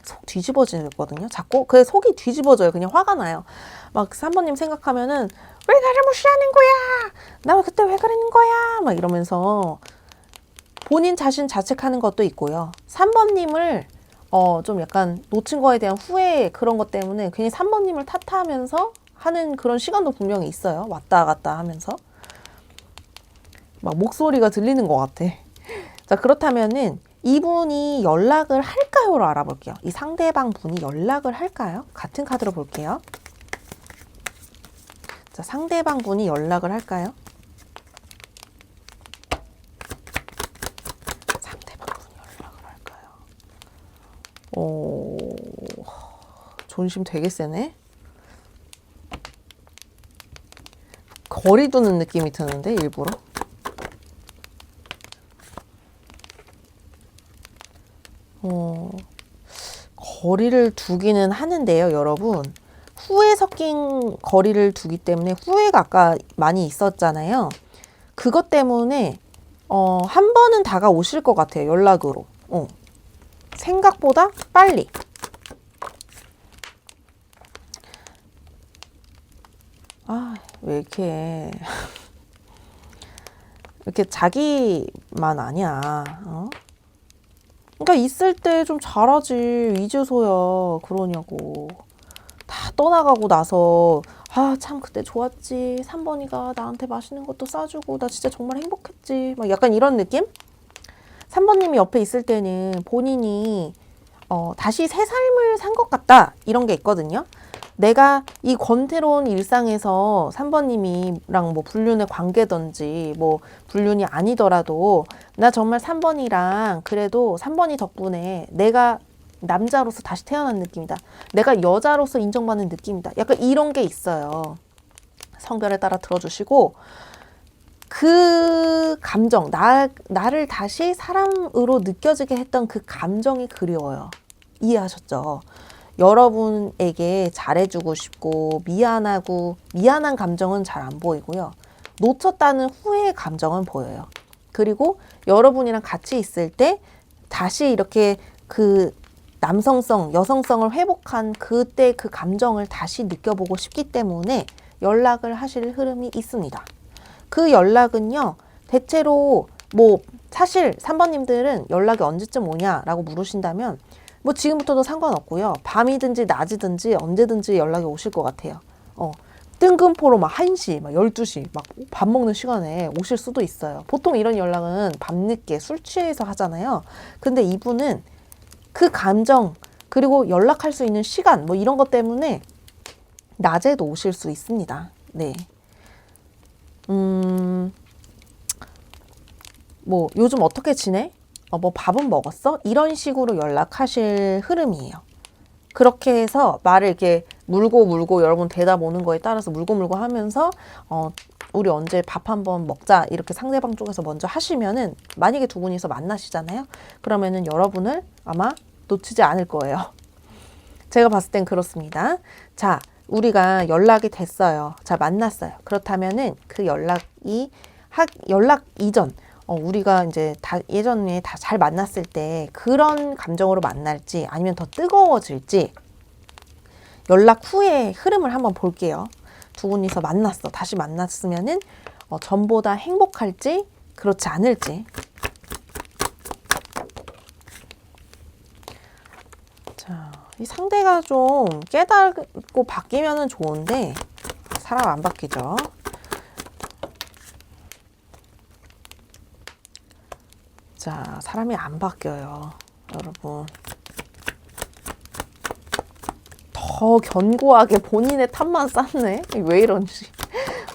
속 뒤집어지거든요. 자꾸 그 속이 뒤집어져요. 그냥 화가 나요. 막 3번님 생각하면은 왜 나를 무시하는 거야? 나 그때 왜 그러는 거야? 막 이러면서 본인 자신 자책하는 것도 있고요. 3번님을 좀 약간 놓친 거에 대한 후회 그런 것 때문에 괜히 3번님을 탓하면서 하는 그런 시간도 분명히 있어요. 왔다 갔다 하면서 막 목소리가 들리는 것 같아. 자, 그렇다면은 이분이 연락을 할까요로 알아볼게요. 이 상대방 분이 연락을 할까요? 같은 카드로 볼게요. 자, 상대방 분이 연락을 할까요? 상대방 분이 연락을 할까요? 존심 되게 세네. 거리 두는 느낌이 드는데 일부러. 거리를 두기는 하는데요, 여러분. 후회 섞인 거리를 두기 때문에 후회가 아까 많이 있었잖아요. 그것 때문에 한 번은 다가오실 것 같아요, 연락으로. 생각보다 빨리. 왜 이렇게 이렇게 자기만 아니야. 그러니까 있을 때 좀 잘하지. 이제서야 그러냐고. 다 떠나가고 나서 참 그때 좋았지. 3번이가 나한테 맛있는 것도 싸주고 나 진짜 정말 행복했지. 막 약간 이런 느낌? 3번님이 옆에 있을 때는 본인이 다시 새 삶을 산 것 같다 이런 게 있거든요. 내가 이 권태로운 일상에서 3번님이랑 뭐 불륜의 관계든지 뭐 불륜이 아니더라도 나 정말 3번이랑 그래도 3번이 덕분에 내가 남자로서 다시 태어난 느낌이다. 내가 여자로서 인정받는 느낌이다. 약간 이런 게 있어요. 성별에 따라 들어주시고 그 감정, 나를 다시 사람으로 느껴지게 했던 그 감정이 그리워요. 이해하셨죠? 여러분에게 잘해주고 싶고 미안한 감정은 잘 안 보이고요. 놓쳤다는 후회의 감정은 보여요. 그리고 여러분이랑 같이 있을 때 다시 이렇게 그 남성성, 여성성을 회복한 그때 그 감정을 다시 느껴보고 싶기 때문에 연락을 하실 흐름이 있습니다. 그 연락은요, 대체로 뭐 사실 3번님들은 연락이 언제쯤 오냐라고 물으신다면 뭐 지금부터도 상관없고요. 밤이든지 낮이든지 언제든지 연락이 오실 것 같아요. 뜬금포로 막 1시, 막 12시, 막 밥 먹는 시간에 오실 수도 있어요. 보통 이런 연락은 밤늦게 술 취해서 하잖아요. 근데 이분은 그 감정, 그리고 연락할 수 있는 시간, 뭐 이런 것 때문에 낮에도 오실 수 있습니다. 네. 뭐 요즘 어떻게 지내? 뭐 밥은 먹었어? 이런 식으로 연락하실 흐름이에요. 그렇게 해서 말을 이렇게 물고 여러분 대답 오는 거에 따라서 물고 하면서 우리 언제 밥 한번 먹자 이렇게 상대방 쪽에서 먼저 하시면은 만약에 두 분이서 만나시잖아요. 그러면은 여러분을 아마 놓치지 않을 거예요. 제가 봤을 땐 그렇습니다. 자, 우리가 연락이 됐어요. 자, 만났어요. 그렇다면은 그 연락 이전 우리가 이제 예전에 다 잘 만났을 때 그런 감정으로 만날지 아니면 더 뜨거워질지 연락 후의 흐름을 한번 볼게요. 두 분이서 만났어. 다시 만났으면은 전보다 행복할지 그렇지 않을지. 자, 이 상대가 좀 깨닫고 바뀌면은 좋은데 사람 안 바뀌죠. 자, 사람이 안 바뀌어요. 여러분. 더 견고하게 본인의 탓만 쌓네? 왜 이런지.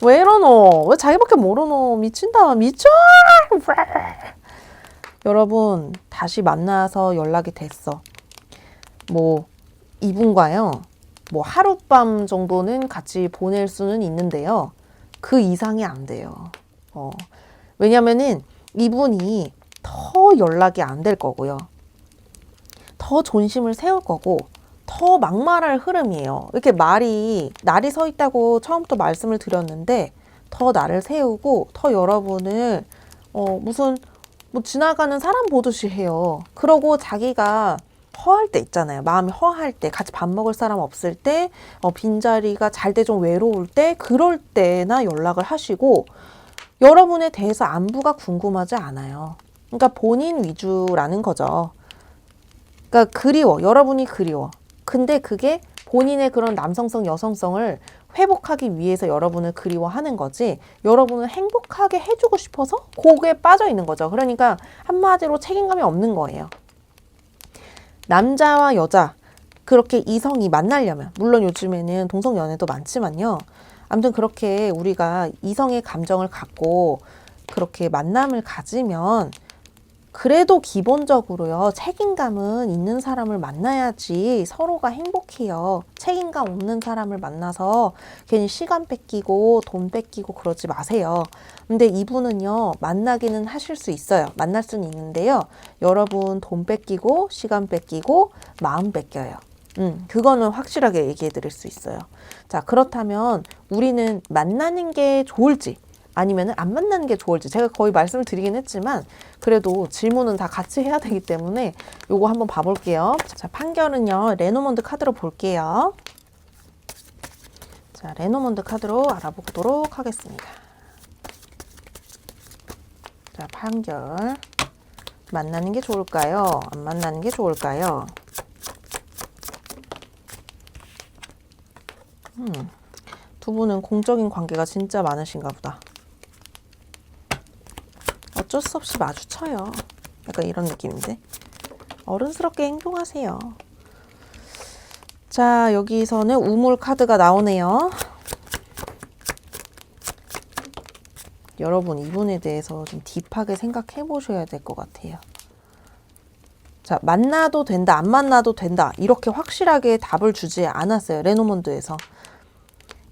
왜 이러노? 왜 자기밖에 모르노? 미친다. 미쳐! 여러분, 다시 만나서 연락이 됐어. 뭐, 이분과요. 뭐, 하룻밤 정도는 같이 보낼 수는 있는데요. 그 이상이 안 돼요. 왜냐면은 이분이 더 연락이 안 될 거고요. 더 존심을 세울 거고 더 막말할 흐름이에요. 이렇게 날이 서 있다고 처음부터 말씀을 드렸는데 더 날을 세우고 더 여러분을 무슨 뭐 지나가는 사람 보듯이 해요. 그러고 자기가 허할 때 있잖아요. 마음이 허할 때, 같이 밥 먹을 사람 없을 때, 빈자리가 잘 때 좀 외로울 때, 그럴 때나 연락을 하시고 여러분에 대해서 안부가 궁금하지 않아요. 그러니까 본인 위주라는 거죠. 그러니까 그리워. 여러분이 그리워. 근데 그게 본인의 그런 남성성, 여성성을 회복하기 위해서 여러분을 그리워하는 거지 여러분을 행복하게 해주고 싶어서 거기에 빠져 있는 거죠. 그러니까 한마디로 책임감이 없는 거예요. 남자와 여자 그렇게 이성이 만나려면 물론 요즘에는 동성 연애도 많지만요. 아무튼 그렇게 우리가 이성의 감정을 갖고 그렇게 만남을 가지면 그래도 기본적으로요. 책임감은 있는 사람을 만나야지 서로가 행복해요. 책임감 없는 사람을 만나서 괜히 시간 뺏기고 돈 뺏기고 그러지 마세요. 근데 이분은요. 만나기는 하실 수 있어요. 만날 수는 있는데요. 여러분 돈 뺏기고 시간 뺏기고 마음 뺏겨요. 그거는 확실하게 얘기해 드릴 수 있어요. 자, 그렇다면 우리는 만나는 게 좋을지 아니면 안 만나는 게 좋을지 제가 거의 말씀을 드리긴 했지만 그래도 질문은 다 같이 해야 되기 때문에 요거 한번 봐볼게요. 자, 판결은요. 레노먼드 카드로 볼게요. 자, 레노먼드 카드로 알아보도록 하겠습니다. 자, 판결. 만나는 게 좋을까요? 안 만나는 게 좋을까요? 두 분은 공적인 관계가 진짜 많으신가 보다. 어쩔 수 없이 마주쳐요. 약간 이런 느낌인데. 어른스럽게 행동하세요. 자, 여기서는 우물 카드가 나오네요. 여러분, 이분에 대해서 좀 딥하게 생각해 보셔야 될 것 같아요. 자, 만나도 된다, 안 만나도 된다, 이렇게 확실하게 답을 주지 않았어요. 레노먼드에서.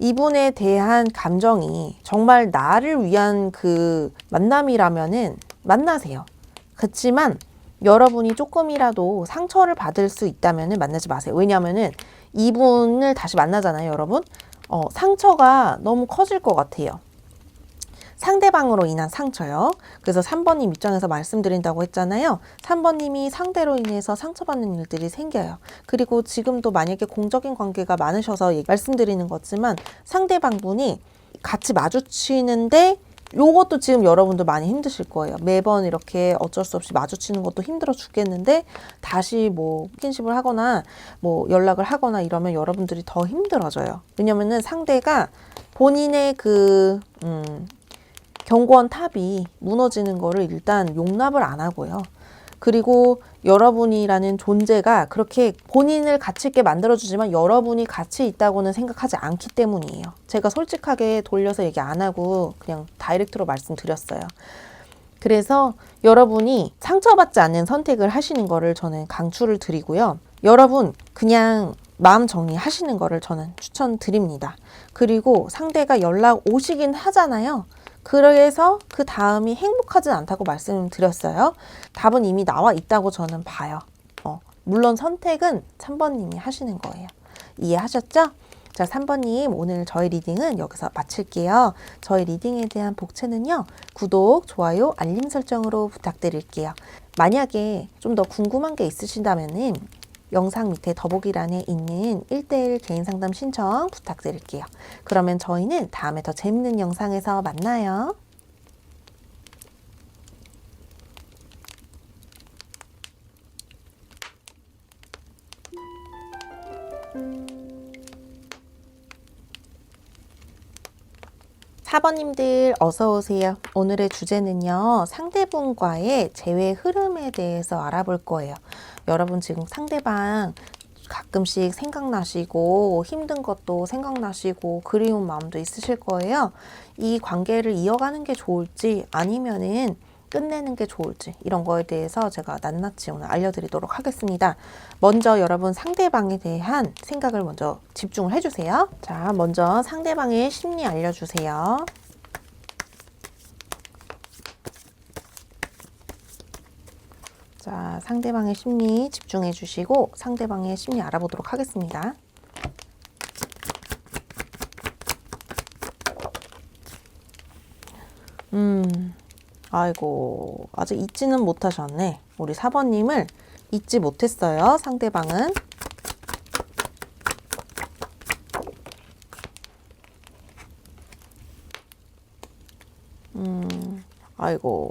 이분에 대한 감정이 정말 나를 위한 그 만남이라면은 만나세요. 그렇지만 여러분이 조금이라도 상처를 받을 수 있다면은 만나지 마세요. 왜냐하면은 이분을 다시 만나잖아요, 여러분. 상처가 너무 커질 것 같아요. 상대방으로 인한 상처요. 그래서 3번님 입장에서 말씀드린다고 했잖아요. 3번님이 상대로 인해서 상처받는 일들이 생겨요. 그리고 지금도 만약에 공적인 관계가 많으셔서 말씀드리는 거지만 상대방분이 같이 마주치는데 요것도 지금 여러분도 많이 힘드실 거예요. 매번 이렇게 어쩔 수 없이 마주치는 것도 힘들어 죽겠는데 다시 뭐 스킨십을 하거나 뭐 연락을 하거나 이러면 여러분들이 더 힘들어져요. 왜냐면은 상대가 본인의 견고한 탑이 무너지는 거를 일단 용납을 안 하고요. 그리고 여러분이라는 존재가 그렇게 본인을 가치 있게 만들어주지만 여러분이 가치 있다고는 생각하지 않기 때문이에요. 제가 솔직하게 돌려서 얘기 안 하고 그냥 다이렉트로 말씀드렸어요. 그래서 여러분이 상처받지 않는 선택을 하시는 거를 저는 강추를 드리고요. 여러분 그냥 마음 정리하시는 거를 저는 추천드립니다. 그리고 상대가 연락 오시긴 하잖아요. 그래서 그 다음이 행복하진 않다고 말씀드렸어요. 답은 이미 나와 있다고 저는 봐요. 물론 선택은 3번님이 하시는 거예요. 이해하셨죠? 자, 3번님 오늘 저희 리딩은 여기서 마칠게요. 저희 리딩에 대한 복채는요. 구독, 좋아요, 알림 설정으로 부탁드릴게요. 만약에 좀 더 궁금한 게 있으신다면은 영상 밑에 더보기란에 있는 1:1 개인 상담 신청 부탁드릴게요. 그러면 저희는 다음에 더 재밌는 영상에서 만나요. 사번님들 어서 오세요. 오늘의 주제는요. 상대분과의 재회 흐름에 대해서 알아볼 거예요. 여러분 지금 상대방 가끔씩 생각나시고 힘든 것도 생각나시고 그리운 마음도 있으실 거예요. 이 관계를 이어가는 게 좋을지 아니면은 끝내는 게 좋을지 이런 거에 대해서 제가 낱낱이 오늘 알려드리도록 하겠습니다. 먼저 여러분 상대방에 대한 생각을 먼저 집중을 해주세요. 자, 먼저 상대방의 심리 알려주세요. 자, 상대방의 심리 집중해 주시고 상대방의 심리 알아보도록 하겠습니다. 아이고, 아직 잊지는 못하셨네. 우리 4번님을 잊지 못했어요. 상대방은. 아이고.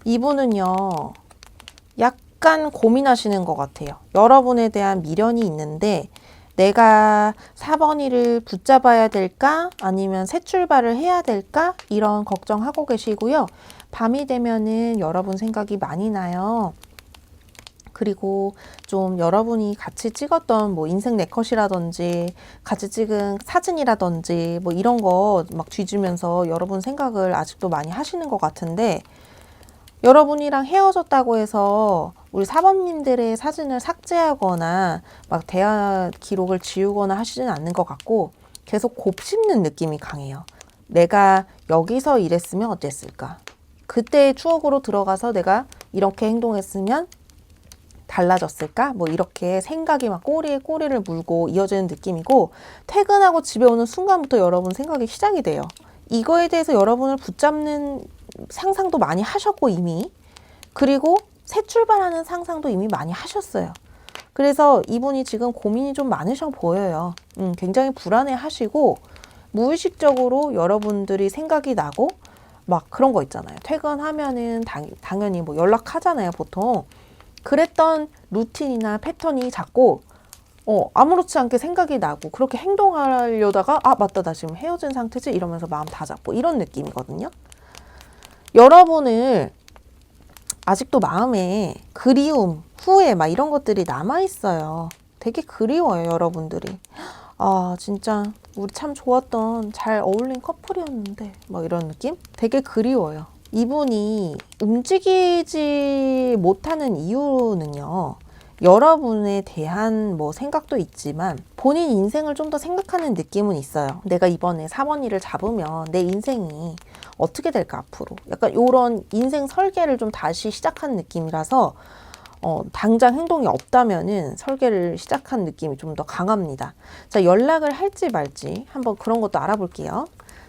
이분은요, 약간 고민하시는 것 같아요. 여러분에 대한 미련이 있는데 내가 4번이를 붙잡아야 될까? 아니면 새 출발을 해야 될까? 이런 걱정하고 계시고요. 밤이 되면은 여러분 생각이 많이 나요. 그리고 좀 여러분이 같이 찍었던 뭐 인생 네컷이라든지 같이 찍은 사진이라든지 뭐 이런 거 막 뒤지면서 여러분 생각을 아직도 많이 하시는 것 같은데 여러분이랑 헤어졌다고 해서 우리 사범님들의 사진을 삭제하거나 막 대화 기록을 지우거나 하시진 않는 것 같고 계속 곱씹는 느낌이 강해요. 내가 여기서 이랬으면 어땠을까? 그때의 추억으로 들어가서 내가 이렇게 행동했으면 달라졌을까? 뭐 이렇게 생각이 막 꼬리에 꼬리를 물고 이어지는 느낌이고 퇴근하고 집에 오는 순간부터 여러분 생각이 시작이 돼요. 이거에 대해서 여러분을 붙잡는 상상도 많이 하셨고 이미 그리고 새 출발하는 상상도 이미 많이 하셨어요. 그래서 이분이 지금 고민이 좀 많으셔 보여요. 굉장히 불안해 하시고 무의식적으로 여러분들이 생각이 나고 막 그런 거 있잖아요. 퇴근하면은 당연히 뭐 연락하잖아요, 보통. 그랬던 루틴이나 패턴이 자꾸 아무렇지 않게 생각이 나고 그렇게 행동하려다가 아 맞다 나 지금 헤어진 상태지 이러면서 마음 다 잡고 이런 느낌이거든요. 여러분을 아직도 마음에 그리움, 후회 막 이런 것들이 남아있어요. 되게 그리워요, 여러분들이. 아, 진짜 우리 참 좋았던 잘 어울린 커플이었는데 막 이런 느낌? 되게 그리워요. 이분이 움직이지 못하는 이유는요. 여러분에 대한 뭐 생각도 있지만 본인 인생을 좀 더 생각하는 느낌은 있어요. 내가 이번에 4번이를 잡으면 내 인생이 어떻게 될까 앞으로. 약간 이런 인생 설계를 좀 다시 시작한 느낌이라서 당장 행동이 없다면은 설계를 시작한 느낌이 좀 더 강합니다. 자, 연락을 할지 말지 한번 그런 것도 알아볼게요.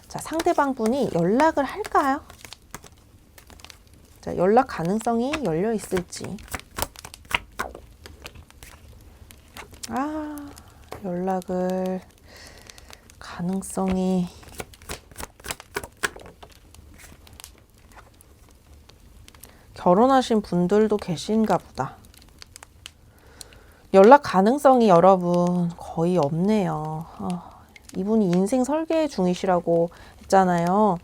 자, 상대방 분이 연락을 할까요? 자, 연락 가능성이 열려 있을지. 연락을 가능성이 결혼하신 분들도 계신가 보다. 연락 가능성이 여러분 거의 없네요. 이분이 인생 설계 중이시라고 했잖아요.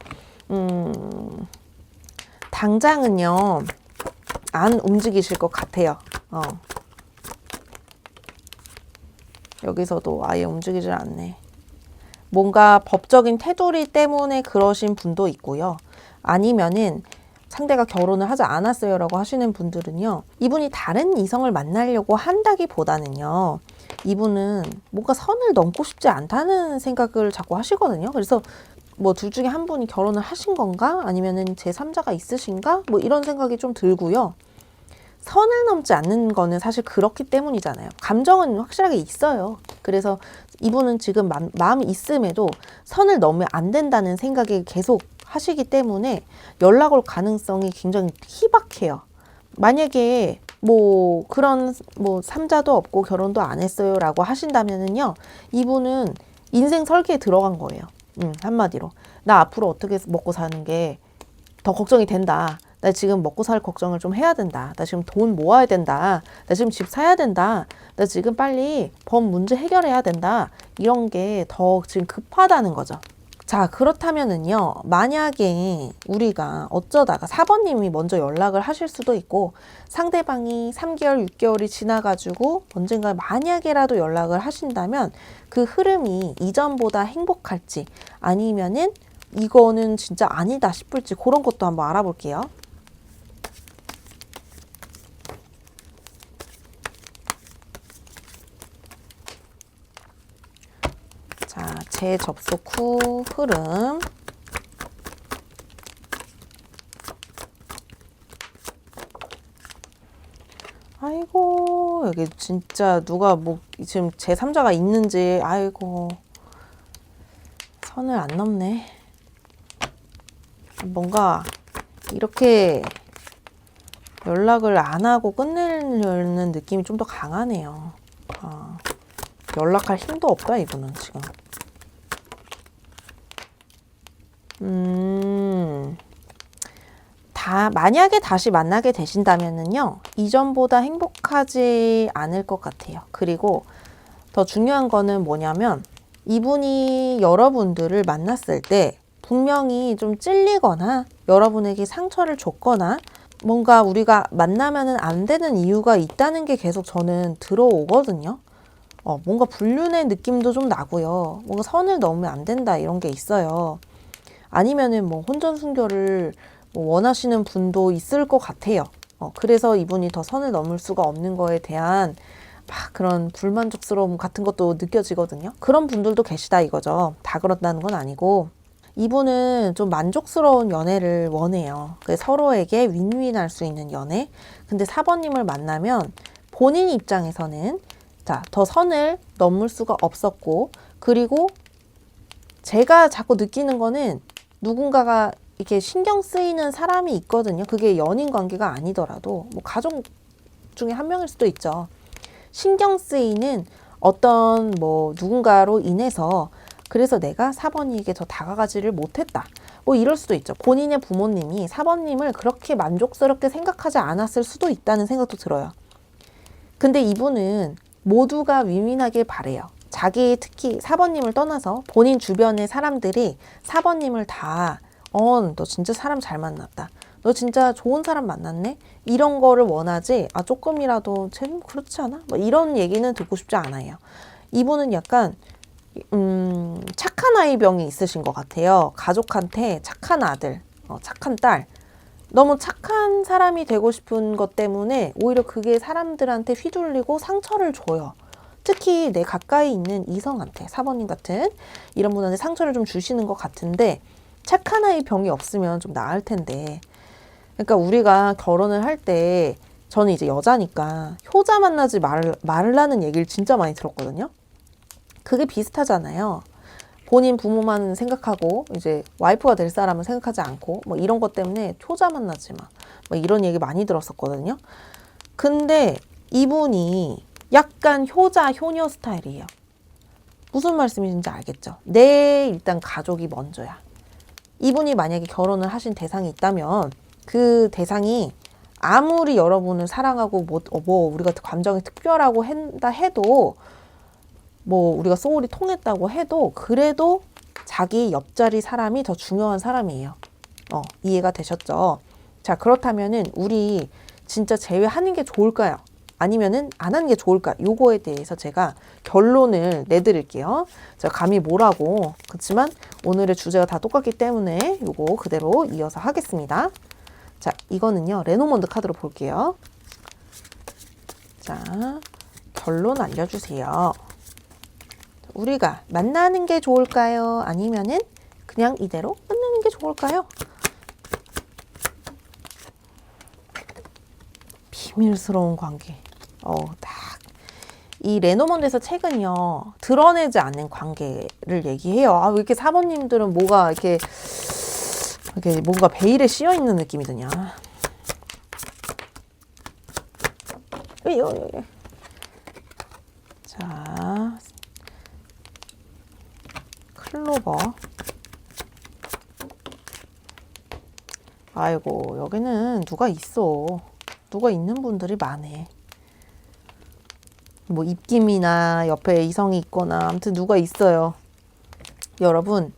당장은요 안 움직이실 것 같아요. 여기서도 아예 움직이질 않네. 뭔가 법적인 테두리 때문에 그러신 분도 있고요. 아니면은 상대가 결혼을 하지 않았어요 라고 하시는 분들은요. 이분이 다른 이성을 만나려고 한다기보다는요. 이분은 뭔가 선을 넘고 싶지 않다는 생각을 자꾸 하시거든요. 그래서 뭐 둘 중에 한 분이 결혼을 하신 건가? 아니면은 제3자가 있으신가? 뭐 이런 생각이 좀 들고요. 선을 넘지 않는 거는 사실 그렇기 때문이잖아요. 감정은 확실하게 있어요. 그래서 이분은 지금 마음이 있음에도 선을 넘으면 안 된다는 생각이 계속 하시기 때문에 연락 올 가능성이 굉장히 희박해요. 만약에 뭐 그런 뭐 3자도 없고 결혼도 안 했어요 라고 하신다면은요. 이분은 인생 설계에 들어간 거예요. 한마디로. 나 앞으로 어떻게 먹고 사는 게 더 걱정이 된다. 나 지금 먹고 살 걱정을 좀 해야 된다. 나 지금 돈 모아야 된다. 나 지금 집 사야 된다. 나 지금 빨리 법 문제 해결해야 된다. 이런 게 더 지금 급하다는 거죠. 자, 그렇다면은요, 만약에 우리가 어쩌다가 4번님이 먼저 연락을 하실 수도 있고, 상대방이 3개월, 6개월이 지나가지고 언젠가 만약에라도 연락을 하신다면 그 흐름이 이전보다 행복할지 아니면은 이거는 진짜 아니다 싶을지 그런 것도 한번 알아볼게요. 자, 재접속 후 흐름. 아이고, 여기 진짜 누가 뭐 지금 제3자가 있는지, 아이고, 선을 안 넘네. 뭔가 이렇게 연락을 안 하고 끝내려는 느낌이 좀 더 강하네요. 연락할 힘도 없다, 이분은 지금. 만약에 다시 만나게 되신다면은요, 이전보다 행복하지 않을 것 같아요. 그리고 더 중요한 거는 뭐냐면, 이분이 여러분들을 만났을 때 분명히 좀 찔리거나 여러분에게 상처를 줬거나 뭔가 우리가 만나면은 안 되는 이유가 있다는 게 계속 저는 들어오거든요. 뭔가 불륜의 느낌도 좀 나고요. 뭔가 선을 넘으면 안 된다 이런 게 있어요. 아니면은 뭐 혼전순결을 뭐 원하시는 분도 있을 것 같아요. 그래서 이분이 더 선을 넘을 수가 없는 거에 대한 막 그런 불만족스러움 같은 것도 느껴지거든요. 그런 분들도 계시다 이거죠. 다 그렇다는 건 아니고 이분은 좀 만족스러운 연애를 원해요. 서로에게 윈윈할 수 있는 연애. 근데 4번님을 만나면 본인 입장에서는 자, 더 선을 넘을 수가 없었고 그리고 제가 자꾸 느끼는 거는 누군가가 이렇게 신경 쓰이는 사람이 있거든요. 그게 연인 관계가 아니더라도 뭐 가족 중에 한 명일 수도 있죠. 신경 쓰이는 어떤 뭐 누군가로 인해서 그래서 내가 4번이에게 더 다가가지를 못했다. 뭐 이럴 수도 있죠. 본인의 부모님이 4번님을 그렇게 만족스럽게 생각하지 않았을 수도 있다는 생각도 들어요. 근데 이분은 모두가 윈윈하길 바래요. 자기 특히 4번님을 떠나서 본인 주변의 사람들이 4번님을 다 너 진짜 사람 잘 만났다. 너 진짜 좋은 사람 만났네? 이런 거를 원하지, 조금이라도 쟤는 그렇지 않아? 뭐 이런 얘기는 듣고 싶지 않아요. 이분은 약간 착한 아이 병이 있으신 것 같아요. 가족한테 착한 아들, 착한 딸, 너무 착한 사람이 되고 싶은 것 때문에 오히려 그게 사람들한테 휘둘리고 상처를 줘요. 특히 내 가까이 있는 이성한테, 4번님 같은 이런 분한테 상처를 좀 주시는 것 같은데, 착한 아이 병이 없으면 좀 나을 텐데. 그러니까 우리가 결혼을 할 때, 저는 이제 여자니까 효자 만나지 말라는 얘기를 진짜 많이 들었거든요. 그게 비슷하잖아요. 본인 부모만 생각하고 이제 와이프가 될 사람은 생각하지 않고 뭐 이런 것 때문에 효자 만나지 마. 뭐 이런 얘기 많이 들었었거든요. 근데 이분이 약간 효자 효녀 스타일이에요. 무슨 말씀인지 알겠죠? 일단 가족이 먼저야. 이분이 만약에 결혼을 하신 대상이 있다면 그 대상이 아무리 여러분을 사랑하고 우리가 감정이 특별하고 한다 해도 뭐 우리가 소울이 통했다고 해도 그래도 자기 옆자리 사람이 더 중요한 사람이에요. 이해가 되셨죠? 자, 그렇다면은 우리 진짜 제외하는 게 좋을까요? 아니면은 안 하는 게 좋을까? 요거에 대해서 제가 결론을 내드릴게요. 제가 감히 뭐라고. 그렇지만 오늘의 주제가 다 똑같기 때문에 요거 그대로 이어서 하겠습니다. 자, 이거는요. 레노먼드 카드로 볼게요. 자, 결론 알려주세요. 우리가 만나는 게 좋을까요? 아니면은 그냥 이대로 만나는 게 좋을까요? 비밀스러운 관계. 딱. 이 레노먼드에서 책은요, 드러내지 않는 관계를 얘기해요. 왜 이렇게 4번님들은 뭐가 이렇게 뭔가 베일에 씌어 있는 느낌이 드냐. 자, 클로버. 아이고, 여기는 누가 있어. 누가 있는 분들이 많네. 뭐 입김이나 옆에 이성이 있거나 아무튼 누가 있어요. 여러분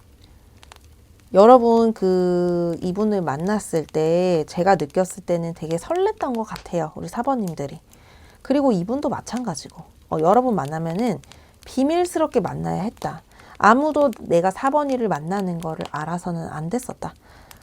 이분을 만났을 때 제가 느꼈을 때는 되게 설렜던 것 같아요. 우리 4번님들이. 그리고 이분도 마찬가지고 여러분 만나면은 비밀스럽게 만나야 했다. 아무도 내가 4번이를 만나는 거를 알아서는 안 됐었다.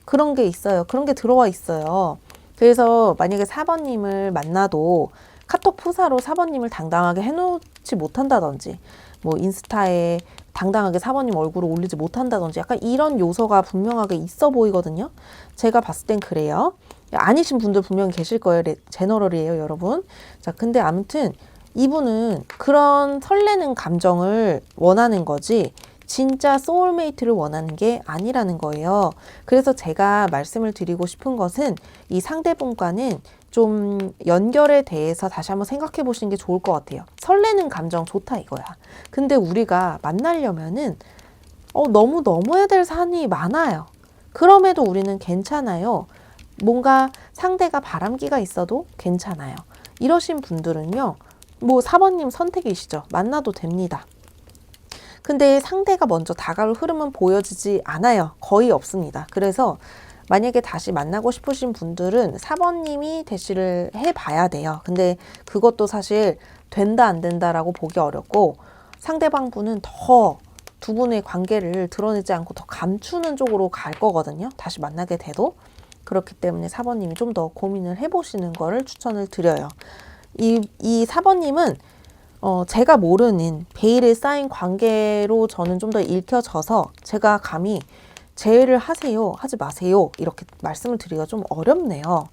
그런 게 있어요. 그런 게 들어와 있어요. 그래서 만약에 4번님을 만나도 카톡 프사로 4번님을 당당하게 해놓지 못한다든지 뭐 인스타에 당당하게 4번님 얼굴을 올리지 못한다든지 약간 이런 요소가 분명하게 있어 보이거든요. 제가 봤을 땐 그래요. 아니신 분들 분명히 계실 거예요. 제너럴이에요, 여러분. 자, 근데 아무튼 이분은 그런 설레는 감정을 원하는 거지 진짜 소울메이트를 원하는 게 아니라는 거예요. 그래서 제가 말씀을 드리고 싶은 것은 이 상대분과는 좀 연결에 대해서 다시 한번 생각해 보시는 게 좋을 것 같아요. 설레는 감정 좋다 이거야. 근데 우리가 만나려면은 너무 넘어야 될 산이 많아요. 그럼에도 우리는 괜찮아요. 뭔가 상대가 바람기가 있어도 괜찮아요. 이러신 분들은요. 뭐 4번님 선택이시죠. 만나도 됩니다. 근데 상대가 먼저 다가올 흐름은 보여지지 않아요. 거의 없습니다. 그래서 만약에 다시 만나고 싶으신 분들은 4번님이 대시를 해봐야 돼요. 근데 그것도 사실 된다 안 된다라고 보기 어렵고 상대방 분은 더 두 분의 관계를 드러내지 않고 더 감추는 쪽으로 갈 거거든요. 다시 만나게 돼도. 그렇기 때문에 4번님이 좀 더 고민을 해보시는 거를 추천을 드려요. 이 4번님은 제가 모르는 베일에 쌓인 관계로 저는 좀 더 읽혀져서 제가 감히 제외를 하세요, 하지 마세요 이렇게 말씀을 드리기가 좀 어렵네요.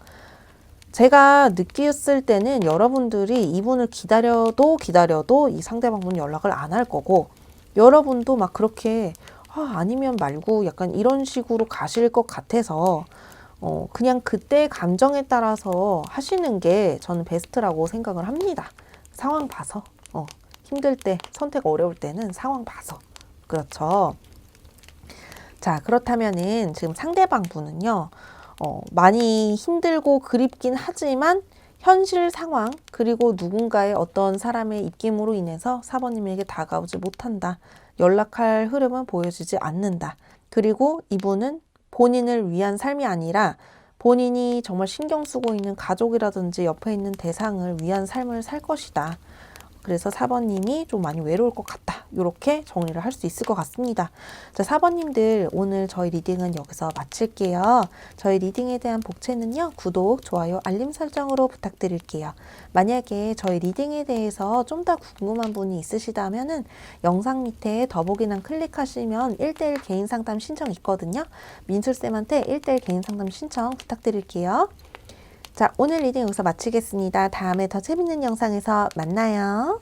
제가 느꼈을 때는 여러분들이 이분을 기다려도 이 상대방분 연락을 안 할 거고 여러분도 막 그렇게 아니면 말고 약간 이런 식으로 가실 것 같아서 그냥 그때 감정에 따라서 하시는 게 저는 베스트라고 생각을 합니다. 상황 봐서 힘들 때 선택 어려울 때는 상황 봐서 그렇죠. 자, 그렇다면은 지금 상대방 분은요 많이 힘들고 그립긴 하지만 현실 상황 그리고 누군가의 어떤 사람의 입김으로 인해서 4번님에게 다가오지 못한다. 연락할 흐름은 보여지지 않는다. 그리고 이분은 본인을 위한 삶이 아니라 본인이 정말 신경 쓰고 있는 가족이라든지 옆에 있는 대상을 위한 삶을 살 것이다. 그래서 4번님이 좀 많이 외로울 것 같다. 이렇게 정리를 할 수 있을 것 같습니다. 자, 4번님들 오늘 저희 리딩은 여기서 마칠게요. 저희 리딩에 대한 복채는요. 구독, 좋아요, 알림 설정으로 부탁드릴게요. 만약에 저희 리딩에 대해서 좀 더 궁금한 분이 있으시다면은 영상 밑에 더보기란 클릭하시면 1:1 개인 상담 신청 있거든요. 민술쌤한테 1:1 개인 상담 신청 부탁드릴게요. 자, 오늘 리딩 여기서 마치겠습니다. 다음에 더 재밌는 영상에서 만나요.